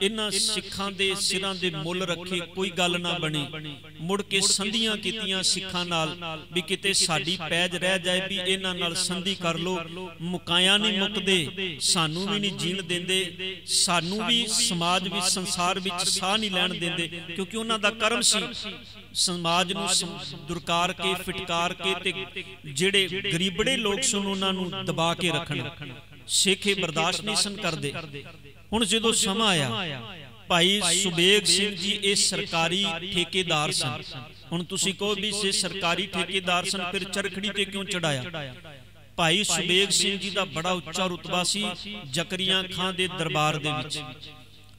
इन्हां सिखां दे सिरां दे मुल रखे, कोई गल ना बनी। मुड़ के संधियां कीतियां सिखां नाल भी किते साडी पैज रह जाए, भी इन्हां नाल संधि कर लो, मुकाया नहीं मुकदे, सानू भी नहीं जीण देंदे, सानू भी समाज विच संसार विच साह नहीं लैण देंदे, क्योंकि उन्हां दा कर्म सी समाज नूं दुरकार के फिटकार के ते जिहड़े गरीबड़े लोग सन उन्हां नूं दबा के रखना। सिख बर्दाश्त नहीं सन करते। हुण जदों समा आया, भाई सुबेग सिंह जी ये सरकारी ठेकेदार सन। हुण तुसीं कहो भी ये सरकारी ठेकेदार सन, फिर चरखड़ी ते क्यों चढ़ाया? भाई सुबेग सिंह जी का बड़ा उच्चा रुतबा सी जकरिया खां दे दरबार दे विच।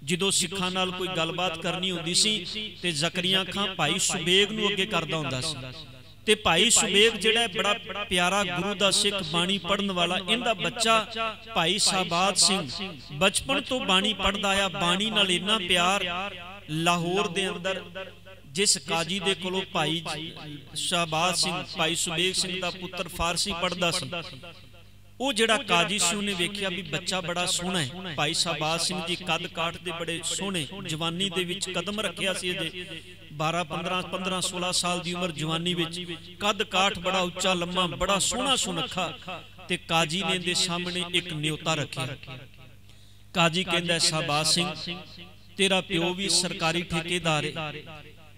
जदों सिखां नाल कोई गलबात करनी हुंदी सी ते जकरिया खां भाई सुबेग नूं अगे करदा हुंदा सी। ते भाई सुबेग जिहड़ा बड़ा प्यारा गुरु दा सिख बाणी पढ़न वाला, इनका बच्चा भाई शाहबाज सिंह बचपन तो बाणी पढ़दा आया। बाणी नाल इन्ना प्यार, लाहौर दे अंदर जिस काजी दे कोलों भाई शाहबाज सिंह भाई सुबेग सिंह दा पुत्र फारसी पढ़दा सी, वो जिहड़ा काजी सी उन्हें वेख्या भी बच्चा बड़ा सोहना है। भाई शाहबाज सिंह जी कद काठ दे बड़े सोहने, जवानी दे विच कदम रखिया सी, अजे 12-15-16 साल की उम्र जवानी विच, कद काठ बड़ा उच्चा लम्मा, बड़ा सोहना सुनखा। ते काजी ने दे सामने एक न्योता रखिया। काजी कहंदा शाहबाज सिंह तेरा प्यो भी सरकारी ठेकेदार है,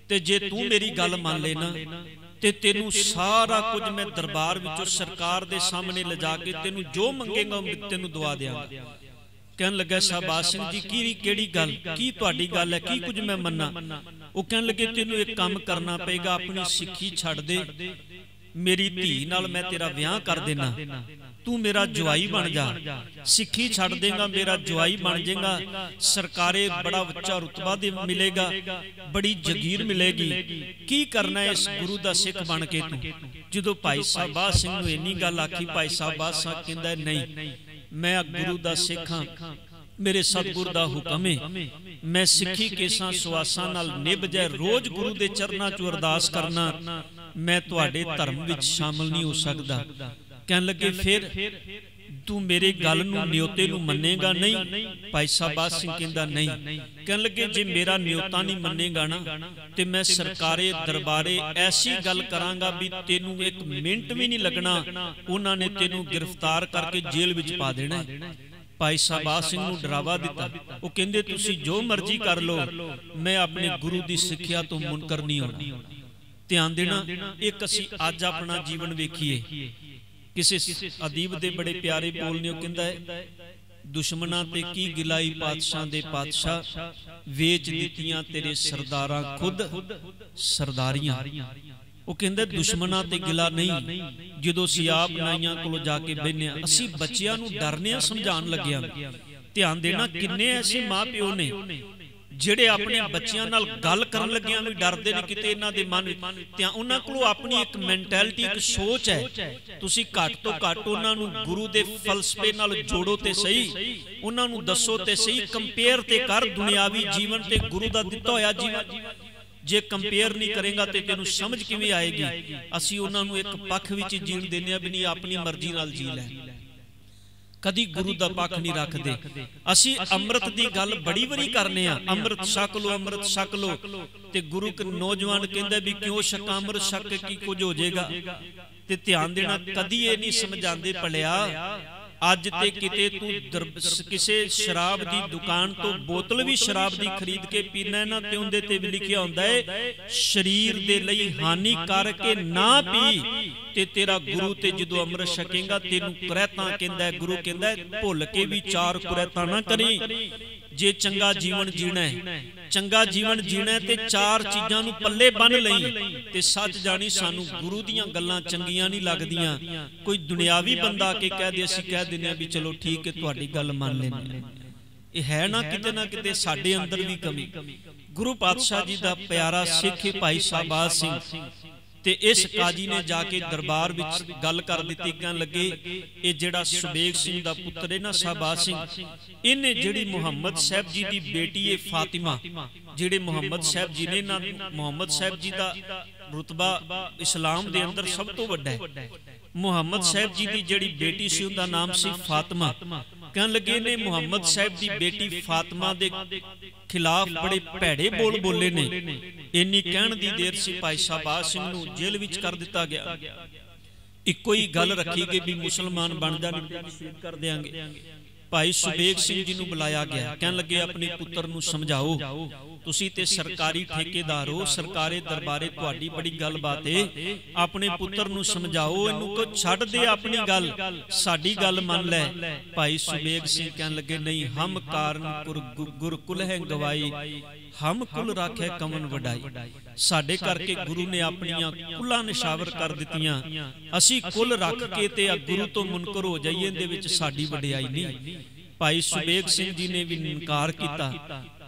ते जे तू मेरी गल मान लेना ते तेनू सारा कुछ मैं दरबार विचों सरकार दे सामने ले जाके तेनू जो मंगेगा तेनू दुआ देंगा। कहन लगा शाहबाज सिंह जी की केड़ी गल, की तुहाडी गल है, की कुछ मैं मन्ना? वो कहन लगे तेनू एक काम करना पेगा, अपनी सिक्खी छड़ दे, मेरी धी नाल मैं तेरा ब्याह कर देना, तू मेरा जवाई बन जा। सिक्खी छड़ देगा, मेरा जवाई बन जाएगा, सरकारे बड़ा उच्चा रुतबा दे मिलेगा, बड़ी जगीर मिलेगी। की करना है इस गुरु दा सिख बन के तू? जदों भाई शाहबाज सिंह नूं इन्नी गल आखी, भाई शाहबाज सिंह कहंदा नहीं, मैं गुरु दा सिख हां, मेरे सतगुर दा हुक्म है, मैं सिक्खी केसां सुआसां नाल निभ जाए, रोज गुरु दे चरनां च अरदास करना, मैं तुहाडे धर्म विच शामिल नहीं हो सकदा। कहन लगे फिर तू मेरे गल नूं न्योते नूं मन्नेगा नहीं? भाई शाहबाज सिंह कहंदा नहीं। कहन लगे जे मेरा न्योता नहीं मन्नेगा ना ते मैं सरकारे दरबारे ऐसी गल करांगा भी तेनू एक मिनट भी नहीं लगना, उन्हां ने तेनू गिरफ्तार करके जेल विच पा देना है। भाई शाहबाज सिंह नूं डरावा दिता। वो कहंदे तुसीं जो मर्जी कर लो, मैं अपने गुरु दी सिक्ख्या तो मुनकर नहीं होना। ध्यान देना, एक असीं अज अपना जीवन वेखीए। किसी अदीब दे बड़े प्यारे बोलने कहंदा है, दुश्मना ते की गिलाई पातशाह दे पातशाह, वेच दित्तियां तेरे सरदारां खुद सरदारियां। वो कहंदा दुश्मना ते गिला नहीं, जदों असीं आप नाइयां कोलों जाके बहने असीं बच्चियां नूं डरने समझाण लग्गियां। ध्यान देना, किन्ने ऐसे मां प्यो ने जिहड़े अपने बच्चियां नाल गल करन लग्गियां भी डरदे ने, किते इन्हां दे मन ते उन्हां कोलों अपनी एक मैंटैलिटी, एक सोच है। तुसीं घट तो घट उन्हां नूं गुरु दे फलसफे नाल जोड़ो ते सही, उन्हां नूं दसो ते सही, कंपेयर ते कर दुनियावी जीवन ते गुरु दा दित्ता होया जीवन। जे कंपेयर नहीं करेगा तो तेनू समझ किवें आएगी? असीं उन्हां नूं एक पक्ष विच जीण देने भी नहीं, अपनी मर्जी नाल जी लै, कदी गुरु दा पक्ष नहीं रखते। असी अमृत दी गल बड़ी बारी करने, अमृत छक लो, अमृत छक लो, ते गुरु के नौजवान कहंदे भी क्यों छका, अमृत छक के की कुछ हो जाएगा। ते ध्यान देना, कदी ये नहीं समझाते भलिया अज ते किते तू किसे शराब दी दुकान तो बोतल भी शराब दी खरीद के पीना है ना, ते उंदे ते भी लिखिया हुंदा है शरीर दे लई हानिकारक ना पी, ते तेरा गुरु ते जदों अमृत छकेगा तेनू कुरैतां कहंदा है। गुरु कहंदा है भुल के भी चार कुरैतां ना करी। जे चंगा जीवन जीना है, चंगा जीवन जीना है ते चार चीज़ां नूं पल्ले बन लई, ते सच जानी सानू गुरु दीयां गल्लां चंगियां नहीं लगदियां। कोई दुनियावी बंदा के कह दे, असीं कह दिंदे भी चलो ठीक है तुहाडी गल मान लैंदे। यह है ना किते साडे अंदर भी कमी। गुरु पातशाह जी दा प्यारा सिख भाई शाहबाज सिंह, ते इस काजी ने जाके दरबार विच गल कर दित्ती, कहन लगे ये जिहड़ा सुबेग सिंह दा पुत्र है ना शाहबाज सिंह, इन्हें जिहड़ी मुहम्मद साहब जी दी बेटी है फातिमा, जिहड़े मुहम्मद साहब जी ने ना, मुहम्मद साहब जी दा रुतबा इस्लाम दे अंदर सब तो वड्डा है। मुहम्मद साहब जी दी जिहड़ी बेटी सी उहदा नाम सी फातिमा। कहन लगे ने मुहम्मद साहब दी बेटी फातिमा दे खिलाफ बड़े भैड़े बोल बोले ने। इन्नी कहण दी देर सी भाई शाहबाज सिंह नूं जेल विच कर दिता गया। इक्को ही गल रखी गई भी मुसलमान बन जा, शहीद कर देंगे। भाई सुबेग सिंह जी नूं बुलाया गया, कहन लगे अपने पुत्र नूं समझाओ, तुसी ते सरकारी ठेकेदार हो, सरकारे दरबारे तुहाडी बड़ी गल बात है, अपने पुत्र नूं समझाओ, इनू को छड्ड दे, अपनी गल साडी गल मन लै। भाई सुबेग सिंह कहन लगे नहीं, हम कारण गुरकुल है गवाई, हम कुल राखे कमन वडाई। साडे करके गुरु ने अपनियां कुलां निशावर कर दित्तियां, असी कुल रख के ते गुरु तो मुनकर हो जाइए, इहदे विच साडी वडियाई नहीं। भाई सुबेग सिंह जी ने भी इनकार किया।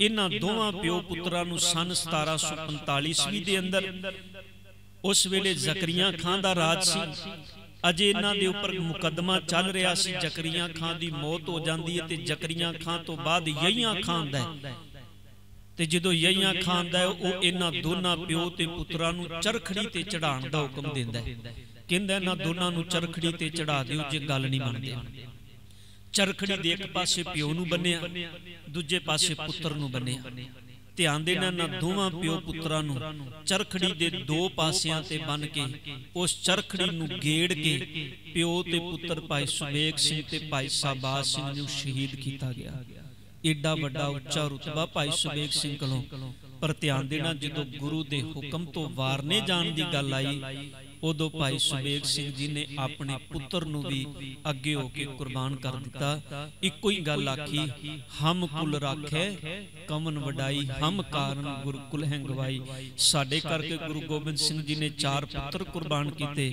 इन्हां दोवां प्यो पुत्रां नूं सन 1745 ईस्वी दे अंदर, उस वेले जकरिया खां दा राज सी। अजे इन्हां दे उपर मुकदमा चल रहा सी। जकरिया खां दी मौत हो जाती है ते जकरिया खां तो बाद यहियां खां आंदा है। ते जदों यहियां खां आंदा है, वो इन्हां दोनां प्यो ते पुत्रां नूं चरखड़ी ते चढ़ाउण दा हुक्म दिंदा है। कहंदा इन्हां दोनां नूं चरखड़ी ते चढ़ा दिओ जे गल नहीं मनदे। चरखड़ी दे एक पासे प्यो नूं बन्निया, दूजे पासे पुत्र नूं बन्निया। ध्यान देना, इन्हां दोवां प्यो पुत्रां नूं चरखड़ी दे दो पासियां ते बन के उस चरखड़ी नूं गेड़ के प्यो ते पुत्र भाई सुबेग सिंह ते भाई शाहबाज सिंह नूं शहीद किया गया। एडा वड्डा उच्चा रुतबा भाई सुबेग सिंह कोलों। पर ध्यान देना, जदों गुरु दे हुक्म तो वारने जाण दी गल आई, उदों भाई सुबेग सिंह जी ने अपने पुत्र नूं भी अगे होके कुर्बान कर दिता। इक्को ही गल आखी, हम कुल राखे कमन वडाई, हम कारण गुरकुल है गवाई। साडे करके गुरु गोबिंद सिंह जी ने 4 पुत्र कुर्बान किते,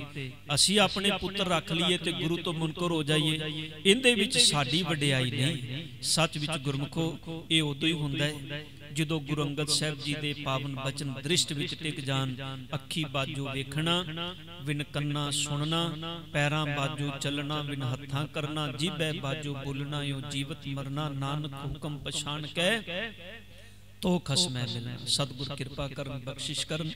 असी अपने पुत्र रख लीए ते गुरु तो मुनकर हो जाइए, इहदे विच साडी वडियाई नहीं। सच विच गुरमुखो, ये उदों ही हुंदा है जदों गुरु अंगद साहब जी दे पावन बचन दृष्ट विच टिक जान। अखी बाजो वेखना, विन कन्ना सुनना, पैरां बाजो चलना, विन हत्थां करना, जीभे बाजो बोलना, यो जीवत मरना, नानक हुक्म पछाण कै तो खसमै मिलना। सतगुर कृपा करन, बख्शिश करन,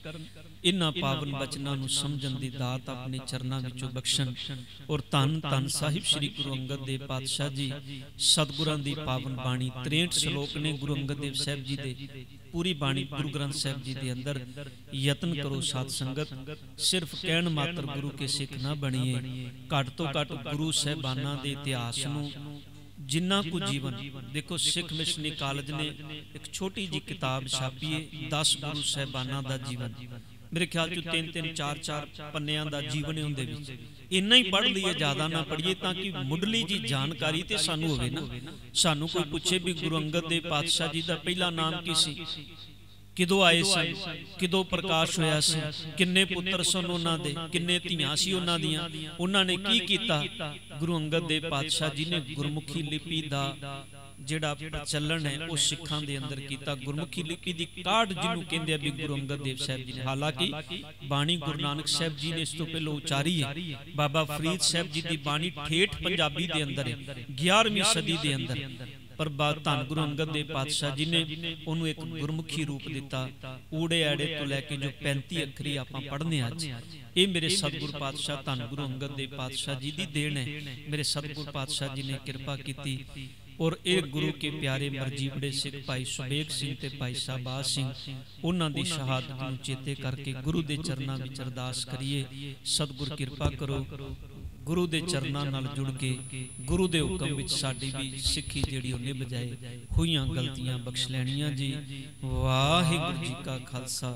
इन्हां पावन बचनां नूं समझण दी दात अपने चरनां विचों बख्शण। और धन धन साहिब श्री गुरु अंगद देव पातशाह जी सतगुरां दी पावन बाणी 63 श्लोक ने गुरु अंगद देव साहब जी दे। पूरी बाणी गुरु ग्रंथ साहब जी दे अंदर यतन करो साध संगत, सिर्फ कहण मात्र गुरु के सिख ना बणीए। घट तो घट गुरु साहिबानां दे इतिहास नूं जिन्ना को जीवन देखो, सिख मिशनरी कॉलेज ने एक छोटी जी किताब छापी है, 10 गुरु साहिबानां दा जीवन। मेरे ख्याल चो 3-3 4-4 पन्नियां दा जीवन है उहदे विच। इन्ना ही पढ़ लीए, ज्यादा ना पढ़िए, ताकि मुढ़ली जी जानकारी ते सानू होवे ना। सानू कोई पूछे भी गुरु अंगद देव पातशाह जी दा पहला नाम की सी, किदों आए सन, किदों प्रकाश होया सी, किन्ने पुत्र सन उन्हां दे, किन्ने धीआं सी उन्हां दियां, उन्हां ने की कीता। गुरु अंगद देव पातशाह जी ने गुरमुखी लिपि दा जिहड़ा प्रचलन है वो सिखां दे अंदर कीता। गुरमुखी लिपि दी काढ़ जिन्हों कहंदे आ भी गुरु अंगद देव साहब जी ने। हालांकि बाणी गुरु नानक साहब जी ने इस तो पहले उचारी है। बाबा फरीद साहब जी दी बाणी ठेठ पंजाबी दे अंदर है 11वीं सदी दे अंदर। पर धन गुरु अंगद देव पातशाह जी ने उन्होंने एक गुरमुखी रूप दिता। ऊड़े आड़े तो लैके जो 35 अखरी आपां पढ़ने अज, ये मेरे सतगुरु पातशाह धन गुरु अंगद देव पातशाह जी दी देन है। मेरे सतगुरु पातशाह जी ने कृपा की। और एक गुरु के प्यारे मरजीवड़े सिख भाई सुबेग सिंह ते भाई शाहबाज सिंह, उन्हां दी शहादत नूं चेते करके गुरु दे चरनां विच अरदास करिए। सतगुर कृपा करो, गुरु दे चरनां नाल जुड़ के गुरु दे हुक्म विच साडी भी सिक्खी जिहड़ी ओह निभ जाए। होईयां गलतियां बख्श लैणियां जी। वाहिगुरू जी का खालसा।